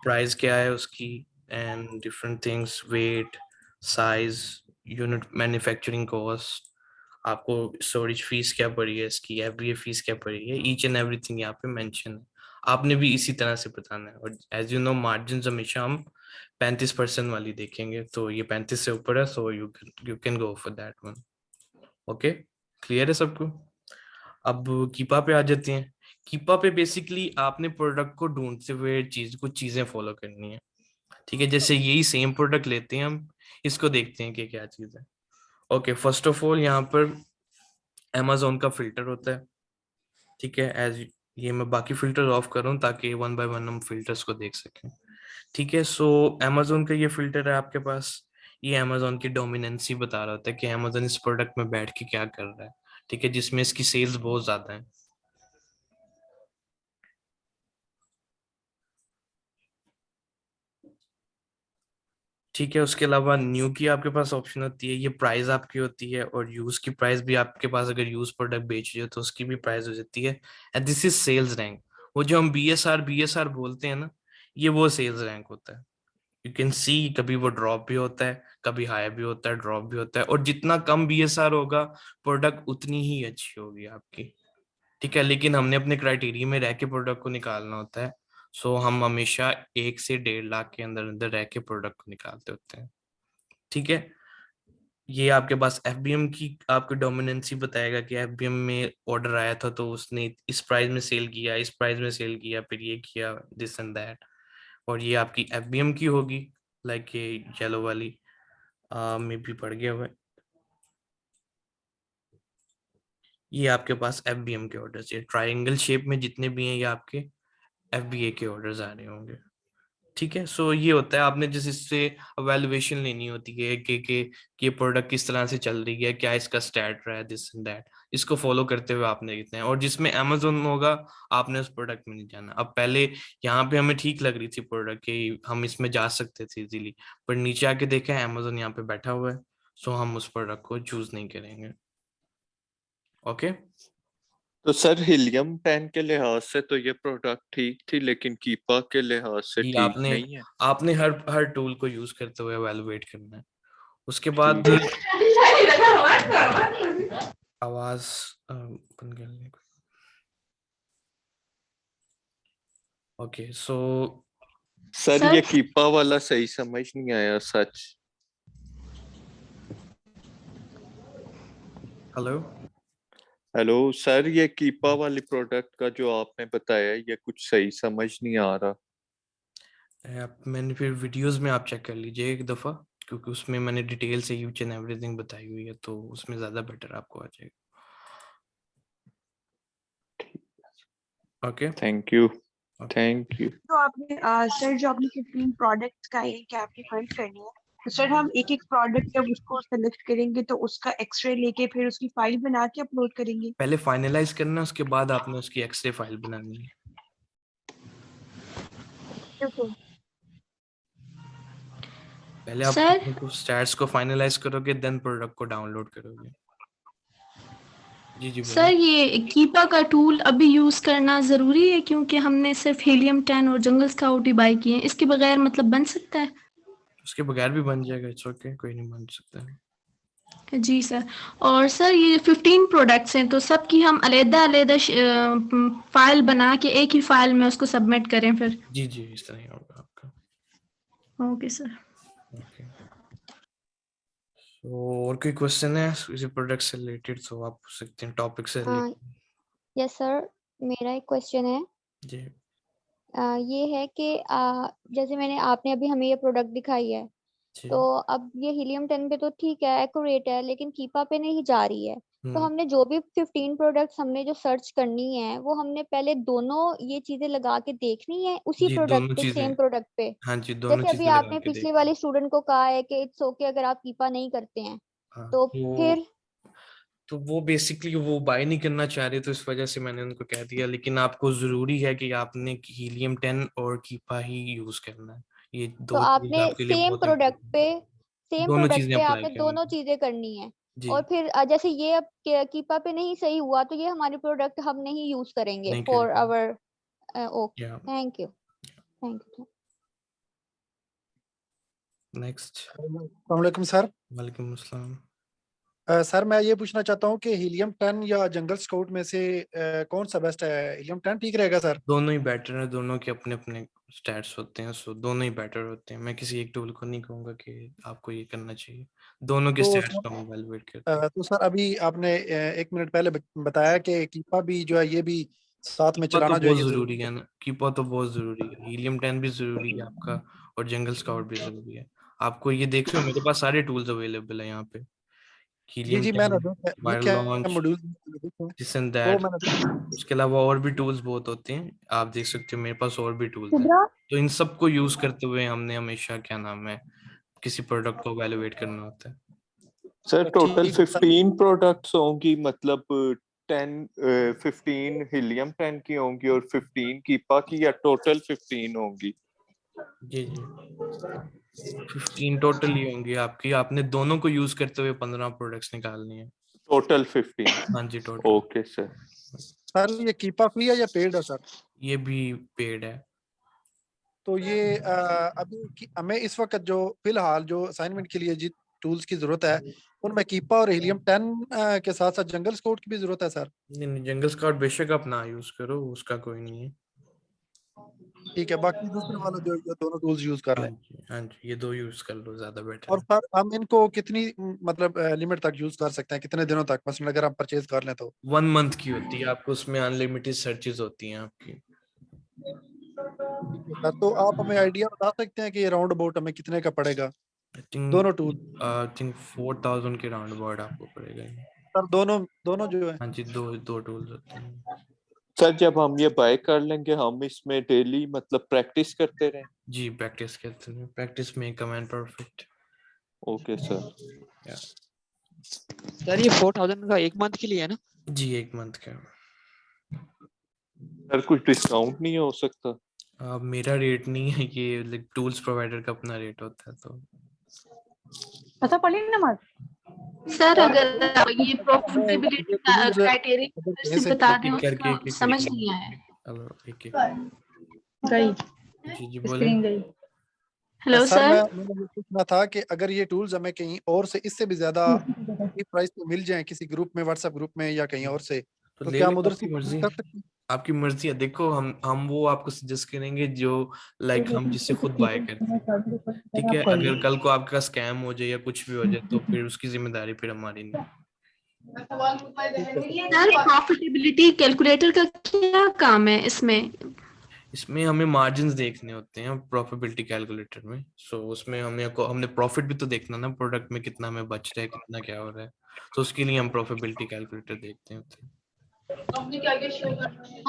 प्राइस क्या है उसकी and different things, weight, size, unit manufacturing cost, आपको स्टोरेज फीस क्या पड़ी है इसकी, FBA फीस क्या पड़ी है, ईच एंड एवरीथिंग यहाँ पे मेंशन है। आपने भी इसी तरह से बताना है। और एज यू नो मार्जिन हमेशा हम 35% वाली देखेंगे, तो ये 35 से ऊपर है, so you can go for that one. Okay, clear है सबको? अब कीपा पे आ जाते हैं। कीपा पे बेसिकली आपने प्रोडक्ट को ढूंढते हुए कुछ चीजें फॉलो करनी है। ठीक है, जैसे यही सेम प्रोडक्ट लेते हैं हम, इसको देखते हैं कि क्या चीज है। ओके, फर्स्ट ऑफ ऑल यहाँ पर Amazon का फिल्टर होता है। ठीक है, एज ये मैं बाकी फिल्टर ऑफ कर रहा हूँ ताकि 1 बाय 1 हम फिल्टर्स को देख सकें। ठीक है, सो Amazon का ये फिल्टर है आपके पास, ये Amazon की डोमिनेंसी बता रहा होता है कि Amazon इस प्रोडक्ट में बैठ के क्या कर रहा है। ठीक है, जिसमें इसकी सेल्स बहुत ज्यादा है। ठीक है, उसके अलावा न्यू की आपके पास ऑप्शन होती है, ये प्राइस आपकी होती है, और यूज की प्राइस भी आपके पास, अगर यूज प्रोडक्ट बेच रहे हो तो उसकी भी प्राइस हो जाती है। And this is sales rank. वो जो हम BSR बोलते हैं ना, ये वो सेल्स रैंक होता है। यू कैन सी कभी वो ड्रॉप भी होता है, कभी हाई भी होता है, ड्रॉप भी होता है, और जितना कम BSR होगा प्रोडक्ट उतनी ही अच्छी होगी आपकी। ठीक है, लेकिन हमने अपने क्राइटेरिया में रह के प्रोडक्ट को निकालना होता है, सो हम हमेशा 1 से 1.5 लाख के अंदर अंदर रह के प्रोडक्ट को निकालते होते हैं। ठीक है, ये आपके पास FBM की आपकी डोमिनेंसी बताएगा कि FBM में ऑर्डर आया था तो उसने इस प्राइस में सेल किया, इस प्राइस में सेल किया, फिर ये किया, दिस एंड दैट। और ये आपकी FBM की होगी, लाइक ये येलो वाली में भी पड़ गया हुआ है। ये आपके पास FBM के ऑर्डर्स, ये ट्रायंगल शेप में जितने भी हैं ये आपके FBA के ऑर्डर्स आ रहे होंगे। ठीक है, सो ये होता है, आपने जिस इससे एवेल्युएशन लेनी होती है कि ये प्रोडक्ट किस तरह से चल रही है, क्या इसका स्टैट रहा है, दिस एंड दैट, इसको फॉलो करते हुए आपने देखते हैं। और जिसमें Amazon होगा आपने उस प्रोडक्ट में नहीं जाना। अब पहले यहाँ पे हमें ठीक लग रही थी प्रोडक्ट कि हम इसमें जा सकते थे इजीली, पर नीचे आके देखा Amazon यहाँ पे बैठा हुआ है, सो हम उस प्रोडक्ट को चूज नहीं करेंगे। ओके, तो सर हीलियम 10 के लिहाज से तो ये प्रोडक्ट ठीक थी, लेकिन कीपा के लिहाज से ये ठीक नहीं है। आपने हर टूल को यूज करते हुए एवेलुएट करना है। उसके बाद आवाज बंद कर ले। ओके, सो सर ये कीपा वाला सही समझ नहीं आया सच। हेलो सर, ये कीपा वाली प्रोडक्ट का जो आपने बताया ये कुछ सही समझ नहीं आ रहा। मैंने फिर वीडियोस में आप चेक कर लीजिए एक दफा, क्योंकि उसमें मैंने डिटेल से यूज एंड एवरीथिंग बताई हुई है, तो उसमें ज्यादा बेटर आपको आ जाएगा। Okay, thank you. Thank you. तो आपने सर जो आपने 15 प्रोडक्ट्स का है कि आपकी फाइंड करनी है, तो सर हम एक एक प्रोडक्ट जब उसको सेलेक्ट करेंगे तो उसका एक्सरे लेके फिर उसकी फाइल बना के अपलोड करेंगे। पहले फाइनलाइज करना है, उसके बाद आपने उसकी एक्सरे फाइल बनानी है। पहले आप स्टैट्स को फाइनलाइज करोगे, देन प्रोडक्ट को डाउनलोड करोगे। जी सर बोलिए। ये कीपा का टूल अभी यूज करना जरूरी है क्योंकि हमने सिर्फ हीलियम 10 और जंगल स्काउट ही बाय किए हैं, इसके बगैर मतलब बन सकता है? उसके बगैर भी बन जाएगा, इट्स ओके, कोई नहीं बन सकता है। जी सर। और सर ये 15 प्रोडक्ट्स हैं तो सबकी हम अलग-अलग फाइल बना के एक ही फाइल में उसको सबमिट करें फिर? जी जी, इस तरह ही होगा आपका। Okay sir. ओके, तो और कोई क्वेश्चन है इसी प्रोडक्ट से रिलेटेड तो आप पूछ सकते हैं, टॉपिक से रिलेटेड। यस सर, मेरा एक क्वेश्चन है। जी ये है कि जैसे आपने अभी हमें ये प्रोडक्ट दिखाई है, जी। तो अब ये हीलियम 10 पे तो ठीक है, एक्यूरेट है, लेकिन कीपा पे नहीं जा रही है। तो हम्म, हमने जो भी 15 प्रोडक्ट्स हमने जो सर्च करनी है, वो हमने पहले दोनों ये चीजें लगा के देखनी है उसी जी प्रोडक्ट दोनों पे, चीजें, सेम प्रोडक्ट पे। हाँ जी दोनों जैसे अभी चीजें लगा आपने के पिछले देखनी। वाले स्टूडेंट को कहा है कि इट्स ओके अगर आप कीपा नहीं करते हैं, हाँ तो फिर तो वो बेसिकली वो बाय नहीं करना चाह रहे, तो इस वजह से मैंने उनको कह दिया, लेकिन आपको जरूरी है कि आपने हीलियम 10 और कीपा ही यूज करना है। ये तो दो चीज आपने आपके लिए बहुत इम्पोर्टेंट है। सेम दोनों प्रोडक्ट चीजें पे अप्लाई आपने करनी दोनों है। चीजें करनी है। जी और फिर जैसे ये अब कीपा पे नहीं सही हुआ, तो ये हमारी प्रोडक्ट हम नहीं यूज करेंगे नहीं फॉर करेंगे। आवर। ओके, या thank you, thank you. Next. अस्सलाम वालेकुम सर। वालेकुम अस्सलाम। सर मैं ये पूछना चाहता हूँ कि हीलियम 10 या जंगल स्काउट में से कौन सा बेस्ट है? हीलियम 10 ठीक रहेगा सर? दोनों ही बेटर है, दोनों के अपने अपने स्टैट्स होते हैं, सो दोनों ही बेटर होते हैं। मैं किसी एक टूल को नहीं कहूंगा कि आपको ये करना चाहिए, दोनों के तो स्टैट्स सर को हम इवैल्यूएट करते हैं। तो सर अभी आपने 1 मिनट पहले बताया कि कीपा भी जो है ये भी साथ में कीपा तो चलाना जो है बहुत ये जरूरी जरूरी है। है ना, कीपा तो बहुत जरूरी है, हीलियम 10 भी जरूरी है आपका, और जंगल स्काउट भी जरूरी है। आपको ये देख रहे हो मेरे पास सारे टूल्स अवेलेबल है यहाँ पे, जी हीलियम जी, 10, मैंने वायर देखे हैं लॉन्च, मॉड्यूल, दिस एंड वो दैट। मैंने देखे। उसके अलावा और भी टूल्स बहुत होते हैं, आप देख सकते हो मेरे पास और भी टूल्स हैं। शुभ्रा, तो इन सबको यूज करते हुए हमने हमेशा क्या नाम है किसी प्रोडक्ट को इवैल्यूएट करना होता है। सर तो टोटल ठीक है सर। 15 प्रोडक्ट्स होंगी, मतलब 15 हीलियम 10 की होंगी और 15 कीपा की, या टोटल 15 होंगी? जी जी 15 टोटल ही होंगी आपकी, आपने दोनों को यूज करते हुए 15 प्रोडक्ट्स निकालनी है। टोटल 15। हाँ जी टोटल। Okay sir. सर ये कीपा फ्री है या पेड है सर? ये भी पेड है। तो ये अभी हमें इस वक्त जो फिलहाल जो असाइनमेंट के लिए जिन टूल्स की जरूरत है, उनमें कीपा और हीलियम 10 के साथ साथ जंगल स्काउट की भी जरूरत है सर? नहीं नहीं, जंगल स्काउट बेशक आप ना यूज करो, उसका कोई नहीं है। ठीक है, बाकी दूसरे वाला जो ये दोनों टूल्स यूज कर हाँ लें। जी हाँ जी, ये दो यूज कर लो, ज्यादा बेटर और है। सर हम इनको कितनी मतलब लिमिट तक यूज कर सकते हैं, कितने दिनों तक, मसलन अगर हम परचेज कर लें तो? 1 मंथ की होती है आपको, उसमें अनलिमिटेड सर्चेज होती हैं आपकी। ठीक है सर, तो आप हमें आइडिया बता सकते हैं कि ये राउंड अबाउट हमें कितने का पड़ेगा दोनों टूल? आई थिंक 4000 के राउंड अबाउट आपको पड़ेगा ये। सर दोनों दोनों जो है? हाँ जी, दो दो टूल्स होते हैं। सर जब हम ये बाय कर लेंगे, हम इसमें डेली मतलब प्रैक्टिस करते रहें? जी प्रैक्टिस करते हैं, प्रैक्टिस में comment perfect. Okay sir. Sir ये 4000 का 1 मंथ के लिए है ना? जी 1 मंथ का। सर कुछ डिस्काउंट नहीं हो सकता? मेरा रेट नहीं है ये, लाइक टूल्स प्रोवाइडर का अपना रेट होता है, तो पता पड़ी नमाज। सर सर अगर ये प्रॉफिटेबिलिटी ये टूल्स क्राइटेरिया अगर फिर कहीं से से बता एक दें, एक करके उसका समझ नहीं आया। एक एक गई, जी जी बोले। स्क्रीन गई। Hello sir sir. मैंने ये पूछना था कि अगर ये टूल्स हमें कहीं और से इससे भी ज्यादा प्राइस पे मिल जाए, किसी ग्रुप में, व्हाट्सएप ग्रुप में या कहीं और से, तो तो ले क्या लो, हम उधर से आपकी परचेज मर्जी, कर सकते हैं? आपकी मर्जी है। देखो हम वो आपको सजेस्ट करेंगे जो लाइक हम जिससे खुद बाय करते हैं, ठीक है। अगर कल को आपका स्कैम हो जाए या कुछ भी हो जाए तो फिर उसकी जिम्मेदारी फिर हमारी नहीं। ठीक है सर। सर प्रॉफिटेबिलिटी कैलकुलेटर का क्या काम है इसमें? इसमें हमें मार्जिन्स देखने होते हैं प्रॉफिटेबिलिटी कैलकुलेटर में, सो उसमें हमने प्रॉफिट भी तो देखना ना, प्रोडक्ट में कितना हमें बच रहा है, कितना क्या हो रहा है, तो उसके लिए हम प्रॉफिटेबिलिटी कैलकुलेटर देखते होते हैं।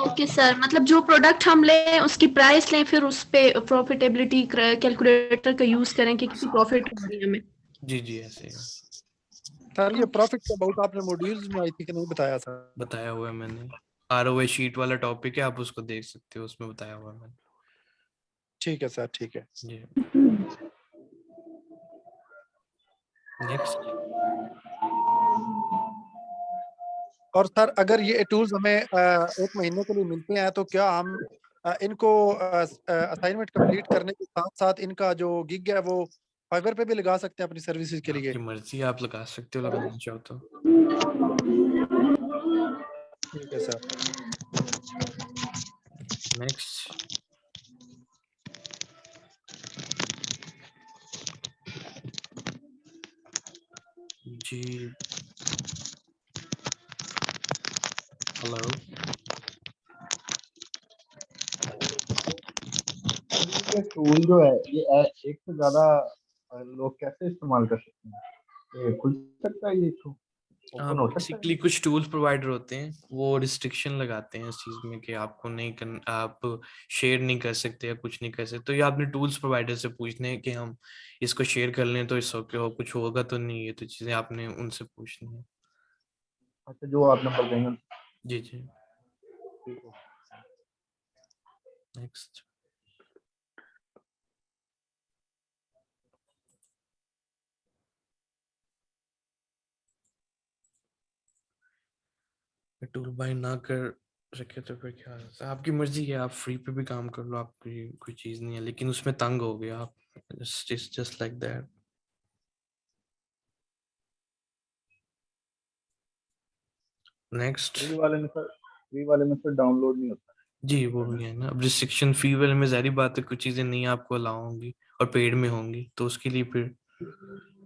ओके सर, मतलब जो प्रोडक्ट हम लें उसकी प्राइस लें, फिर उस पे प्रॉफिटेबिलिटी कैलकुलेटर का यूज करें कि कितनी प्रॉफिट हो रही है हमें। जी जी ऐसे ही सर ये प्रॉफिट का बहुत आपने मॉड्यूल्स में आई थी कि नहीं बताया सर? बताया हुआ है मैंने, ROI शीट वाला टॉपिक है, आप उसको देख सकते हो, उसमें बताया हुआ है मैंने। ठीक है सर, ठीक है। जी नेक्स्ट। और सर अगर ये टूल्स हमें 1 महीने के लिए मिलते हैं तो क्या हम इनको असाइनमेंट कंप्लीट करने के साथ साथ इनका जो गिग है वो फाइवर पे भी लगा सकते हैं अपनी सर्विसेज के लिए? आपकी मर्जी, आप लगा सकते हो लगाना चाहो तो। ठीक है सर। नेक्स्ट जी, हेलो। ये टूल जो है ये एक से ज्यादा लोग कैसे इस्तेमाल कर सकते हैं? ये खुल सकता है, ये तो ओपन हो सकता है? बेसिकली कुछ टूल प्रोवाइडर होते हैं वो रिस्ट्रिक्शन लगाते हैं इस चीज में कि आपको नहीं आप शेयर नहीं कर सकते या कुछ नहीं कर सकते। तो ये आपने टूल्स प्रोवाइडर से पूछने हैं कि हम इसको शेयर कर लें तो इस कुछ होगा तो नहीं, ये तो चीजें आपने उनसे पूछनी है। अच्छा, जो आप नंबर देंगे। जी जी। ठीक है। नेक्स्ट टूल बाय ना कर सके तो फिर क्या है? आपकी मर्जी है, आप फ्री पे भी काम कर लो, आपकी कोई चीज नहीं है, लेकिन उसमें तंग हो गया आप। Just like that. Next free वाले में सर डाउनलोड नहीं होता जी, वो भी है ना। अब रिस्ट्रिक्शन फी वाले में जारी बात है कुछ चीजें नहीं आपको अलाउ होंगी और पेड में होंगी, तो उसके लिए फिर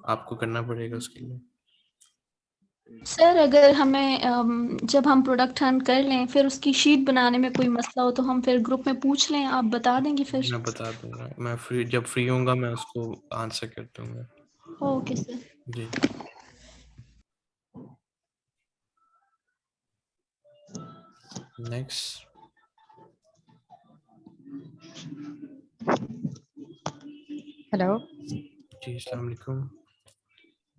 आपको करना पड़ेगा उसके लिए। सर अगर हमें जब हम प्रोडक्ट रन कर लें फिर उसकी शीट बनाने में कोई मसला हो तो हम फिर ग्रुप में पूछ लें, आप बता देंगे फिर? मैं बता दूंगा, मैं जब फ्री होऊंगा मैं उसको आंसर कर दूंगा। Okay sir. जी। नेक्स्ट हेलो जी, अस्सलाम वालेकुम।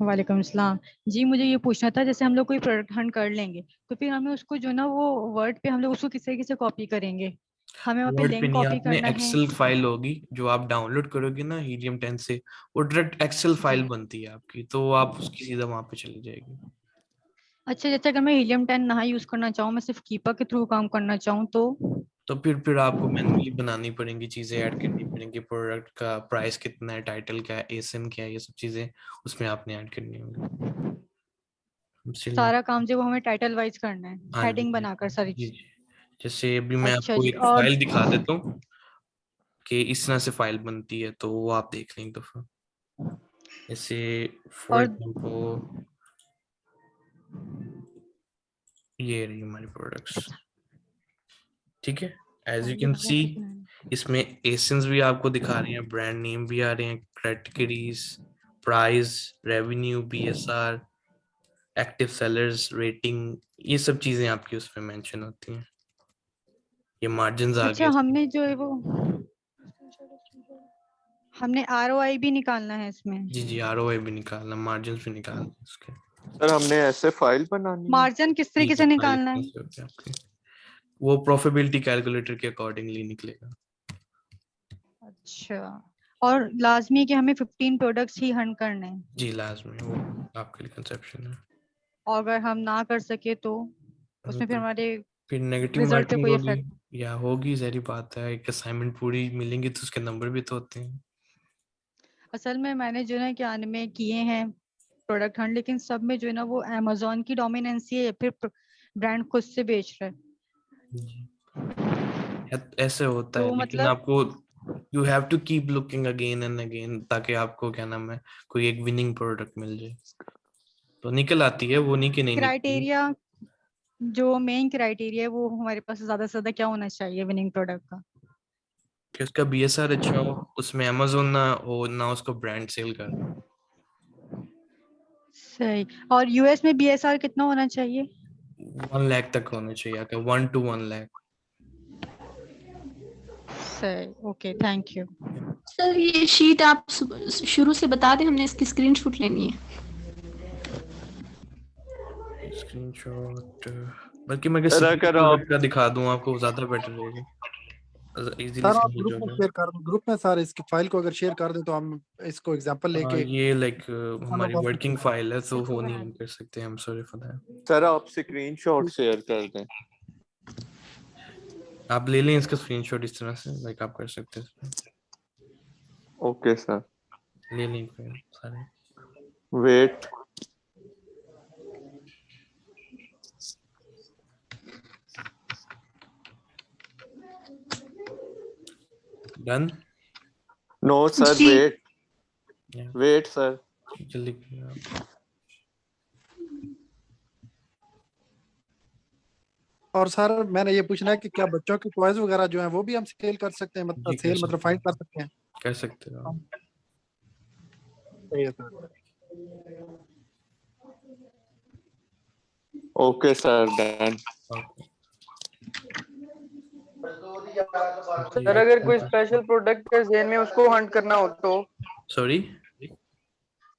वालेकुम अस्सलाम जी। मुझे ये पूछना था, जैसे हम लोग कोई प्रोडक्ट हंट कर लेंगे तो फिर हमें उसको जो ना वो वर्ड पे हम लोग उसको किस तरीके से कॉपी करेंगे? हमें वहाँ पे वर्ड पे लिंक नहीं, कॉपी आपने करना है? एक्सेल फाइल होगी जो आप डाउनलोड करोगे ना हीलियम 10 से, वो डायरेक्ट एक्सेल फाइल जी। बनती है आपकी, तो आप उसकी सीधा वहां पे चली जाएगी। अच्छा, जैसे अगर मैं हीलियम 10 ना यूज करना चाहूँ, मैं सिर्फ कीपा के थ्रू काम करना चाहूँ तो फिर आपको मैन्युअली बनानी पड़ेंगी, चीजें ऐड करनी पड़ेंगी, प्रोडक्ट का प्राइस कितना है, टाइटल क्या है, एसएन क्या है, ये सब चीजें उसमें आपने ऐड करनी होंगी। सारा काम जो वो हमें टाइटल वाइज करना है, हाँ जी हेडिंग जी बनाकर सारी जी चीज? जी। जैसे अभी मैं अच्छा आपको जी। एक और फाइल दिखा देता हूँ कि इस तरह से फाइल बनती है, तो वो आप देख लें एक दफा। जैसे फॉर और एग्जांपल ये रही हमारी प्रोडक्ट्स, ठीक है। एज यू कैन सी इसमें एसेंस भी आपको दिखा रहे हैं, ब्रांड नेम भी आ रहे हैं, categories, price, revenue, BSR, active sellers, rating, ये सब चीजें आपकी उसमें मेंशन होती हैं। ये मार्जिन्स आ अच्छा, गए। हमने जो है वो हमने ROI भी निकालना है इसमें? जी जी, आरओआई भी निकालना, मार्जिन्स भी निकालना उसके। सर हमने ऐसे फाइल बनानी है? मार्जिन किस जी तरीके जी, से फाइल निकालना है? कैसे होती है आपकी, वो प्रॉफिटेबिलिटी कैलकुलेटर के अकॉर्डिंगली निकलेगा। अच्छा, और लाजमी है कि हमें 15 प्रोडक्ट्स ही हंट करने हैं? जी लाजमी, वो आपके लिए कंसेप्शन है। और अगर हम ना कर सके तो उसमें फिर हमारे फिर नेगेटिव रिजल्ट पे मार्किंग कोई होगी इफेक्ट? या होगी, जहरी बात है, एक असाइनमेंट पूरी मिलेंगी तो उसके नंबर भी तो होते हैं। असल में मैंने जो है क्या में किए हैं प्रोडक्ट हंट, लेकिन सब में जो है ना वो अमेजोन की डोमिनेंसी है या फिर ब्रांड खुद से बेच रहा है। ऐसे होता है, तो लेकिन मतलब आपको you have to keep looking again and again, ताकि आपको क्या नाम है कोई एक विनिंग प्रोडक्ट मिल जाए। तो निकल आती है, वो नहीं कि नहीं निकली। क्राइटेरिया, जो मेन क्राइटेरिया है वो हमारे पास ज्यादा से ज्यादा क्या होना चाहिए विनिंग प्रोडक्ट का? कि उसका बीएसआर अच्छा हो, उसमें अमेजोन ना हो, ना उसको ब्रांड सेल कर। सही। और यूएस में BSR कितना होना चाहिए? 1 लाख तक होना चाहिए, अगर 1 to 1 लाख। सही, ओके, थैंक यू। सर ये शीट आप शुरू से बता दें, हमने इसकी स्क्रीनशॉट लेनी है। स्क्रीनशॉट बल्कि मैं सर, अगर आप प्रोडक्ट का दिखा दूं आपको, ज्यादा बेटर रहेगा। इजीली सर आप समझ ग्रुप हो में जाए। शेयर कर दो, ग्रुप में सर इसकी फाइल को अगर शेयर कर दे तो हम इसको एग्जांपल लेके ये लाइक हमारी वापस वर्किंग फाइल है तो सर वो मैं नहीं कर सकते हम, सॉरी फॉर दैट। सर आप स्क्रीनशॉट शेयर कर दें। आप ले लें इसका स्क्रीनशॉट इस तरह से, लाइक आप कर सकते हैं, ओके सर, ले लें फिर सारे। Wait done. नो सर, जी वेट सर। जल्दी करिए आप। और सर मैंने ये पूछना है कि क्या बच्चों की टॉयज वगैरह जो है वो भी हम सेल कर सकते हैं, मतलब जी कर सेल मतलब सकते फाइंड कर हैं, सकते हैं? कर सकते हो आप। सही है sir. Okay sir, done. Sir अगर कोई स्पेशल प्रोडक्ट है जेन में उसको हंट करना हो तो? सॉरी,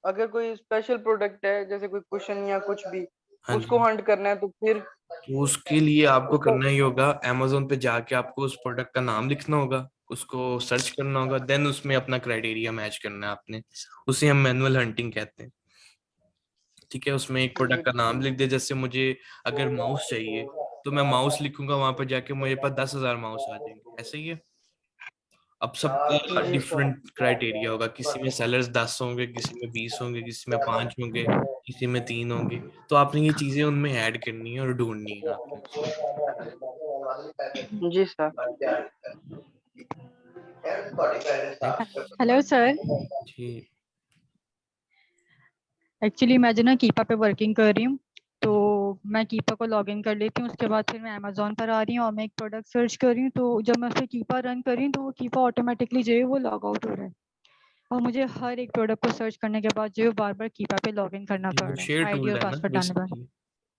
अगर कोई स्पेशल प्रोडक्ट है जैसे कोई कुशन या कुछ भी, हाँ उसको जी, हंट करना है तो फिर तो उसके लिए आपको उसको करना ही होगा, अमेजोन पे जाके आपको उस प्रोडक्ट का नाम लिखना होगा, उसको सर्च करना होगा, देन उसमें अपना क्राइटेरिया मैच करना है आपने, उसे हम मैनुअल हंटिंग कहते हैं। ठीक है, उसमें एक प्रोडक्ट का नाम लिख दे, जैसे मुझे अगर माउस चाहिए तो मैं माउस लिखूंगा, वहां पर जाके मेरे पास 10,000 माउस आ जाएंगे, ऐसे ही है। अब सबका जी सर। डिफरेंट क्राइटेरिया होगा, किसी में सेलर्स 10 होंगे, किसी में 20 होंगे, किसी में 5 होंगे, किसी में 3 होंगे, तो आपने ये चीजें उनमें ऐड करनी है और ढूंढनी है आपने उसमें। जी सर। हेलो सर, जी एक्चुअली मैं जो ना कीपा पे वर्किंग कर रही हूँ, तो मैं कीपा को लॉगिन कर लेती हूँ, उसके बाद फिर मैं अमेजोन पर आ रही हूँ और मैं एक प्रोडक्ट सर्च कर रही हूँ, तो जब मैं उस पर कीपा रन कर रही हूँ तो वो कीपा ऑटोमेटिकली जो है वो लॉग आउट हो रहा है, और मुझे हर एक प्रोडक्ट को सर्च करने के बाद जो है बार बार कीपा पे लॉगिन करना जी, पड़ वो रहा है शेयर आईडी टूल और है ना पासवर्ड डालने पर। बेसिकली,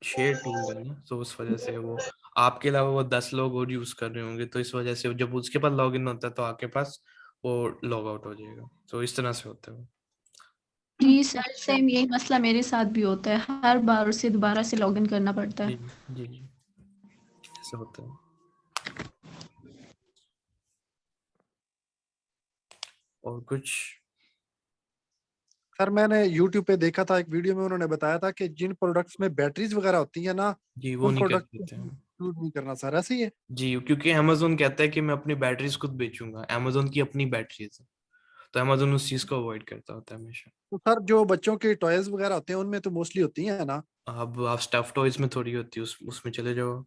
शेयर टूल है ना, तो उस वजह से वो आपके अलावा वो 10 लोग और यूज कर रहे होंगे, तो इस वजह से जब उसके पास लॉग इन होता है तो आपके पास वो लॉग आउट हो जाएगा, तो इस तरह से होता है वो। जी सर, अच्छा, सेम यही मसला मेरे साथ भी होता है, हर बार उसे दोबारा से लॉगिन करना पड़ता जी है। जी जी, ऐसा होता है। और कुछ? सर मैंने यूट्यूब पे देखा था, एक वीडियो में उन्होंने बताया था कि जिन प्रोडक्ट्स में बैटरीज वगैरह होती है ना, जी वो उन नहीं कर प्रोडक्ट को सकते हैं। यूज नहीं करना सर, ऐसे ही है? जी, क्योंकि अमेजोन कहता है कि मैं अपनी बैटरीज खुद बेचूंगा, अमेजोन की अपनी बैटरीज है, तो अमेजोन उस चीज को अवॉइड करता होता है हमेशा। तो सर जो बच्चों के टॉयज वगैरह होते हैं उनमें तो मोस्टली होती है ना? अब आप स्टफ टॉयज में थोड़ी होती है, उसमें चले जाओ।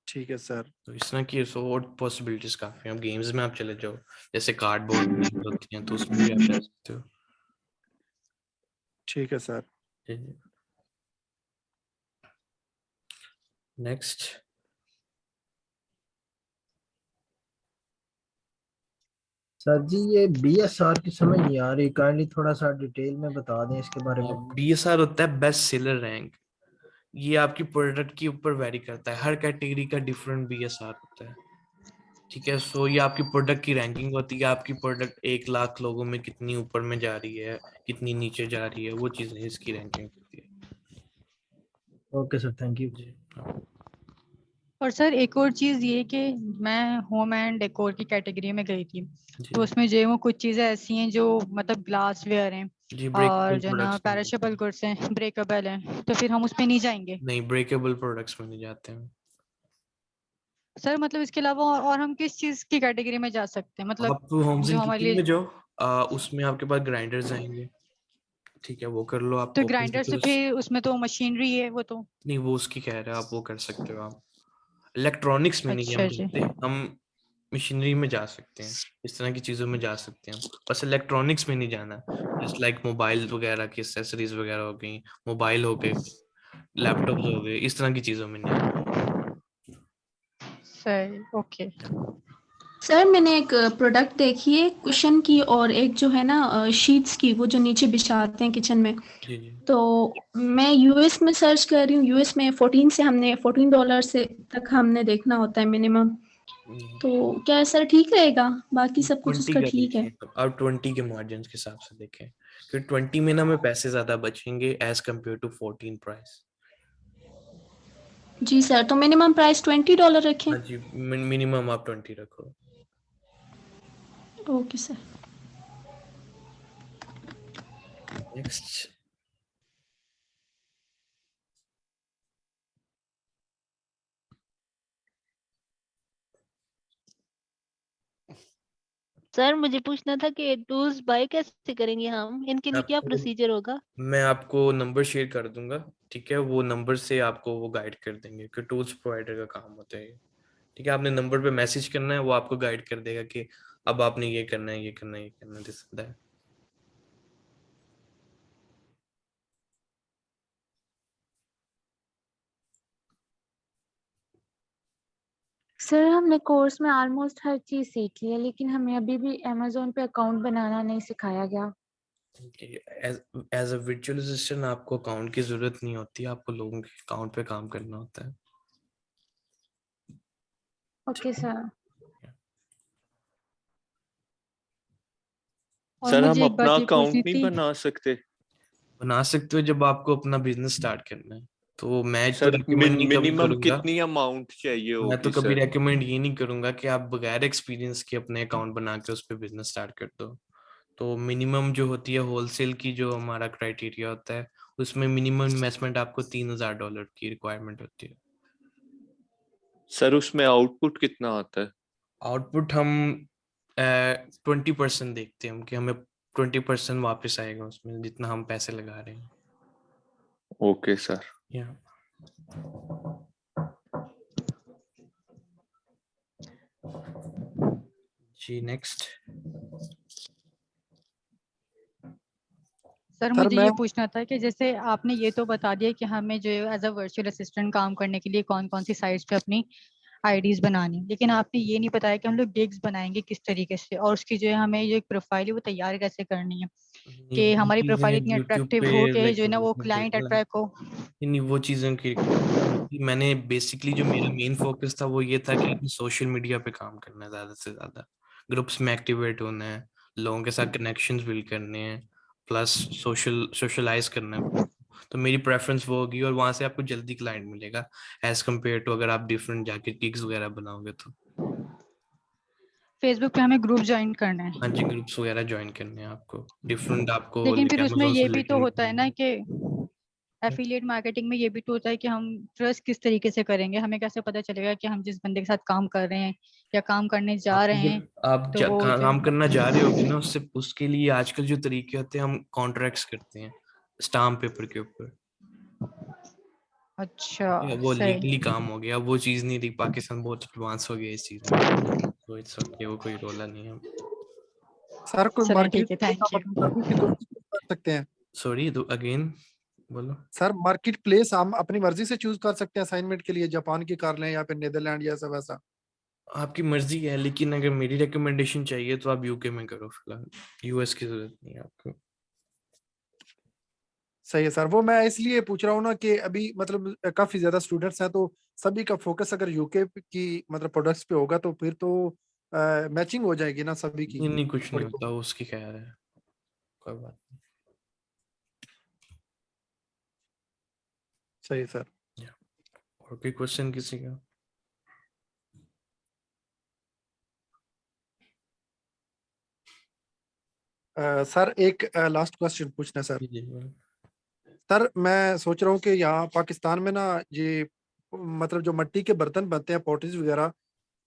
ठीक है सर। तो इस तरह की सो और पॉसिबिलिटीज काफी हैं, अब गेम्स में आप चले जाओ, जैसे कार्डबोर्ड गेम्स होती हैं तो उसमें भी आप जा सकते हो। ठीक है सर। नेक्स्ट। सर जी ये BSR की समझ नहीं आ रही, काइंडली थोड़ा सा डिटेल में बता दें इसके बारे में। BSR होता है बेस्ट सेलर रैंक, ये आपकी प्रोडक्ट के ऊपर वेरी करता है, हर कैटेगरी का डिफरेंट BSR होता है। ठीक है, सो ये आपकी प्रोडक्ट की रैंकिंग होती है, आपकी प्रोडक्ट 1 लाख लोगों में कितनी ऊपर में जा रही है, कितनी नीचे जा रही है, वो चीजें इसकी रैंकिंग होती है। Okay sir, thank you. जी और सर एक और चीज ये कि मैं होम एंड डेकोर की कैटेगरी में गई थी, जी तो उसमें जो है वो कुछ चीजें ऐसी हैं जो मतलब ग्लास वेयर हैं जी, और ब्रेकेबल जो ना प्रोडक्ट्स में नहीं पैराशेबल जाते। गुड्स हैं, ब्रेकेबल हैं, तो फिर हम उस पे नहीं जाएंगे नहीं, ब्रेकेबल प्रोडक्ट्स में नहीं जाते हैं। सर? मतलब इसके अलावा और हम किस चीज की कैटेगरी में जा सकते हैं, मतलब आप होम्स जो एंड हमारे किचन लिए? में जाओ, उसमें आपके पास ग्राइंडर्स आएंगे, ठीक है, वो कर लो आप तो ओपन ग्राइंडर से फिर उसमें तो मशीनरी है वो तो। नहीं, वो उसकी कह रहे हैं, आप वो कर सकते हो। आप इलेक्ट्रॉनिक्स में नहीं हम अच्छा जी, जाते, हम मशीनरी में जा सकते हैं, इस तरह की चीजों में जा सकते हैं, बस इलेक्ट्रॉनिक्स में नहीं जाना। जस्ट लाइक मोबाइल वगैरह की एक्सेसरीज वगैरह हो गई, मोबाइल हो गए, लैपटॉप्स हो गए, इस तरह की चीजों में नहीं आना। सही, ओके। सर मैंने एक प्रोडक्ट देखी है कुशन की, और एक जो है ना शीट्स की, वो जो नीचे बिछाते हैं किचन में। जी जी तो मैं यूएस में सर्च कर रही हूँ, यूएस में 14 से हमने $14 से तक हमने देखना होता है मिनिमम। तो क्या सर ठीक रहेगा? बाकी सब कुछ 20 उसका का ठीक है? देखिए, आप 20 के मार्जिन के हिसाब से देखें, क्योंकि 20 में ना हमें पैसे ज्यादा बचेंगे एज कम्पेयर टू 14 प्राइस। जी सर, तो मिनिमम प्राइस $20 रखें। हाँ जी, मिनिमम आप 20 रखो। Okay sir. नेक्स्ट। सर मुझे पूछना था कि टूल्स बाय कैसे करेंगे हम, इनके लिए क्या आपको प्रोसीजर होगा? मैं आपको नंबर शेयर कर दूंगा, ठीक है, वो नंबर से आपको वो गाइड कर देंगे कि टूल्स प्रोवाइडर का काम होता है ये। ठीक है, आपने नंबर पे मैसेज करना है, वो आपको गाइड कर देगा कि अब आपने ये करना है, ये करना है, ये करना है, दिस दैट। सर हमने कोर्स में ऑलमोस्ट हर चीज सीख ली है, लेकिन हमें अभी भी अमेजोन पे अकाउंट बनाना नहीं सिखाया गया। एज अ वर्चुअल असिस्टेंट आपको अकाउंट की जरूरत नहीं होती, आपको लोगों के अकाउंट पे काम करना होता है। Okay sir. और सर हम मुझे एक अपना बात ये अकाउंट पूछनी नहीं थी। बना सकते? बना सकते हो जब आपको अपना बिजनेस स्टार्ट करना है, तो मैं तो सर रिकमेंड नहीं कभी मिनिमम करूंगा, कितनी अमाउंट चाहिए मैं तो होगी कभी सर? रेकमेंड ये नहीं करूंगा कि आप बगैर एक्सपीरियंस के अपने अकाउंट बना के उस पर बिजनेस स्टार्ट कर दो। तो मिनिमम जो होती है होलसेल की, जो हमारा क्राइटेरिया होता है, उसमें मिनिमम इन्वेस्टमेंट आपको $3000 की रिक्वायरमेंट होती है। सर उसमें आउटपुट कितना आता है? आउटपुट हम 20% देखते हैं हम कि हमें 20% वापस आएगा उसमें, जितना हम पैसे लगा रहे हैं। Okay sir. या जी नेक्स्ट। सर सर मुझे मैं ये पूछना था कि जैसे आपने ये तो बता दिया कि हमें जो एज अ वर्चुअल असिस्टेंट काम करने के लिए कौन कौन सी साइट्स पे अपनी आईडीज बनानी, लेकिन आपने ये नहीं बताया कि हम लोग गिग्स बनाएंगे किस तरीके से, और उसकी जो है हमें जो एक प्रोफाइल है वो तैयार कैसे करनी है ये कि वो हमारी चीजें प्रोफाइल इतनी यूट्यूब अट्रैक्टिव पे हो कि लाइक जो है ना वो क्लाइंट अट्रैक्ट हो। नहीं, वो चीज़ों की रिक्वायरमेंट नहीं थी। मैंने बेसिकली जो मेरा मेन फोकस था वो ये था कि आपने सोशल मीडिया पे काम करना है, ज़्यादा से ज़्यादा ग्रुप्स में एक्टिवेट होना है, लोगों के साथ कनेक्शंस बिल्ड करने हैं, प्लस सोशलाइज करना है। तो मेरी प्रेफरेंस वो होगी, और वहां से आपको जल्दी क्लाइंट मिलेगा एज कम्पेयर टू अगर आप डिफरेंट जाके गिग्स वगैरह बनाओगे तो। फेसबुक पे हमें ग्रुप ज्वाइन करना है, हाँ जी, ग्रुप्स वगैरह ज्वाइन करने हैं आपको, डिफरेंट आपको लेकिन लाइक फिर उसमें अमेज़न से ये भी तो रिलेटेड होता है ना कि एफिलिएट मार्केटिंग में ये भी तो होता है कि हम ट्रस्ट किस तरीके से करेंगे, हमें कैसे पता चलेगा कि हम जिस बंदे के साथ काम कर रहे हैं या काम करने जा रहे हैं आप तो वो जो काम है। करना चाह रहे होगे ना, उससे उसके लिए आजकल जो तरीके होते हैं, हम कॉन्ट्रैक्ट्स करते हैं स्टाम्प पेपर के ऊपर। अच्छा वो सही। लीगली काम हो गया, वो चीज नहीं रही। पाकिस्तान बहुत एडवांस हो गया इस चीज में, तो इट्स ओके, वो कोई रोला नहीं है। सर कोई चलें मार्केट ठीक है, प्लेस थैंक आप यू। अपनी मर्जी से कोई चूज कर सकते हैं? सॉरी, तो अगेन बोलो। सर मार्केट प्लेस हम अपनी मर्जी से चूज कर सकते हैं असाइनमेंट के लिए, जापान की कर लें या फिर नीदरलैंड या ऐसा वैसा? आपकी मर्जी है, लेकिन अगर मेरी रिकमेंडेशन चाहिए तो आप यूके में करो फिलहाल, यूएस की जरूरत नहीं है आपको। सही है सर, वो मैं इसलिए पूछ रहा हूँ ना कि अभी मतलब काफी ज्यादा स्टूडेंट्स हैं, तो सभी का फोकस अगर यूके की मतलब प्रोडक्ट्स पे होगा तो फिर तो मैचिंग हो जाएगी ना सभी की नहीं नहीं, कुछ नहीं थोड़ी बहुत। होता, उसकी खैर है, कोई बात नहीं। सही है सर। और कोई क्वेश्चन किसी का? सर एक लास्ट क्वेश्चन पूछना है सर। जी, बोलो। सर मैं सोच रहा हूँ कि यहाँ पाकिस्तान में ना ये मतलब जो मिट्टी के बर्तन बनते हैं पॉटरीज वगैरह,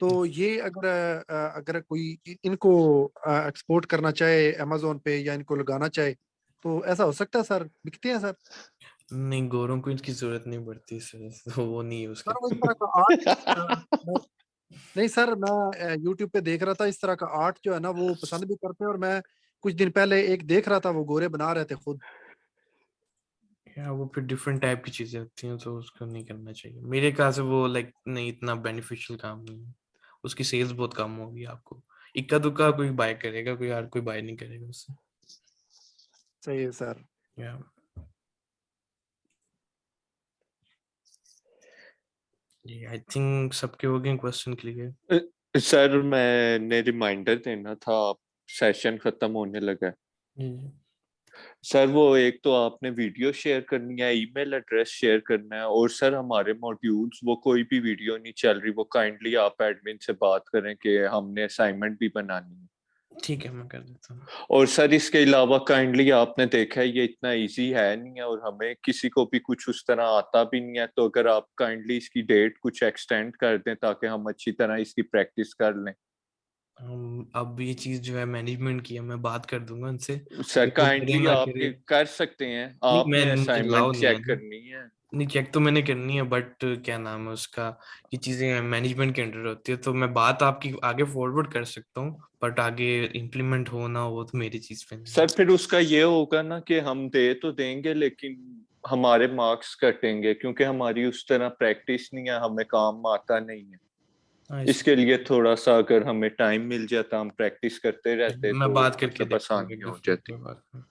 तो ये अगर कोई इनको एक्सपोर्ट करना चाहे अमेजोन पे या इनको लगाना चाहे तो ऐसा हो सकता है सर? बिकते हैं सर? नहीं, गोरों को इसकी जरूरत नहीं पड़ती सर, तो वो नहीं यूज सर वो इस करते। तरह का आर्ट नहीं सर, मैं यूट्यूब पे देख रहा था इस तरह का आर्ट जो है ना वो पसंद भी करते हैं, और मैं कुछ दिन पहले एक देख रहा था वो गोरे बना रहे थे खुद। या वो फिर डिफरेंट टाइप की चीजें होती हैं, तो उसको नहीं करना चाहिए मेरे ख्याल से। वो लाइक नहीं, इतना बेनिफिशियल काम नहीं है, उसकी सेल्स बहुत कम होगी आपको। इक्का दुक्का कोई बाय करेगा, कोई हर कोई बाय नहीं करेगा उससे। सही है सर। या जी, आई थिंक सबके हो गए क्वेश्चन क्लियर। सर मैंने रिमाइंडर देना था, सेशन खत्म होने लगा है। जी सर वो एक तो आपने वीडियो शेयर करनी है, ईमेल एड्रेस शेयर करना है, और सर हमारे मॉड्यूल्स वो कोई भी वीडियो नहीं चल रही, वो काइंडली आप एडमिन से बात करें कि हमने असाइनमेंट भी बनानी है। ठीक है, मैं कर देता हूँ। और सर इसके अलावा काइंडली आपने देखा है ये इतना इजी है नहीं है, और हमें किसी को भी कुछ उस तरह आता भी नहीं है, तो अगर आप काइंडली इसकी डेट कुछ एक्सटेंड कर दें ताकि हम अच्छी तरह इसकी प्रैक्टिस कर लें। अब ये चीज जो है मैनेजमेंट की है, मैं बात कर दूंगा उनसे। सर वो काइंडली करेंगे आप कि कर सकते हैं, नहीं, मैं आपने अलाउ असाइनमेंट नहीं है चेक ना। करनी है। नहीं, चेक तो मैंने करनी है, बट क्या नाम है उसका, ये चीजें मैनेजमेंट के अंडर होती है, तो मैं बात आपकी आगे फॉरवर्ड कर सकता हूँ, बट आगे इम्प्लीमेंट हो ना हो तो मेरी चीज पे नहीं। सर फिर उसका ये होगा ना कि हम दे तो देंगे लेकिन हमारे मार्क्स कटेंगे, क्योंकि हमारी उस तरह प्रैक्टिस नहीं है, हमें काम आता नहीं है। इसके लिए थोड़ा सा अगर हमें टाइम मिल जाता, हम प्रैक्टिस करते रहते, मैं तो बात करके मतलब देखता हूँ आसानी एक हो दफा जाती। कोई बात नहीं।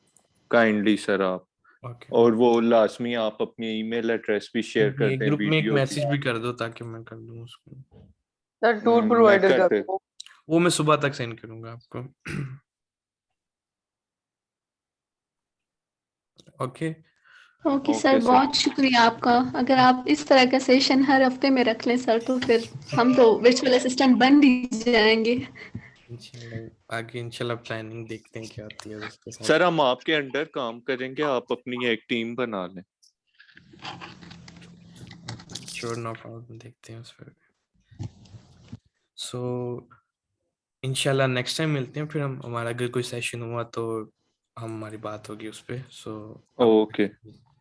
काइंडली सर आप, ओके। और वो लाजमी आप अपनी ईमेल एड्रेस भी शेयर कर दें ग्रुप में एक वीडियो मैसेज भी कर दो ताकि मैं कर दूँ उसको। सर टूल मैं प्रोवाइडर कर का दे वो मैं सुबह तक सेंड करूंगा आपको। Okay okay. Sir, okay sir. बहुत शुक्रिया आपका। अगर आप इस तरह का सेशन हर हफ्ते में रख लें सर, तो फिर हम तो वर्चुअल असिस्टेंट बन ही जाएंगे। इंशाल्लाह आगे इंशाल्लाह प्लानिंग देखते हैं क्या होती है उसके साथ। सर हम आपके अंडर काम करेंगे, आप अपनी एक टीम बना लें। श्योर, नो प्रॉब्लम, देखते हैं उस पर। सो इंशाल्लाह नेक्स्ट टाइम मिलते हैं, फिर हम हमारा अगर कोई सेशन हुआ तो हमारी बात होगी उस पे। So okay,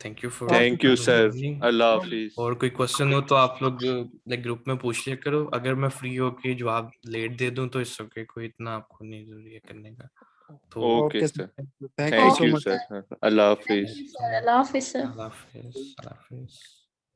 thank you for thank you sir, अल्लाह हाफिज। और कोई क्वेश्चन हो तो आप लोग लाइक ग्रुप में पूछ लिया करो, अगर मैं फ्री होके जवाब लेट दे दूं तो इट्स ओके, कोई इतना आपको नहीं जरूरी है करने का। तो okay sir, thank you thank so you much. Sir, अल्लाह हाफिज। अल्लाह हाफिज सर। अल्लाह हाफिज।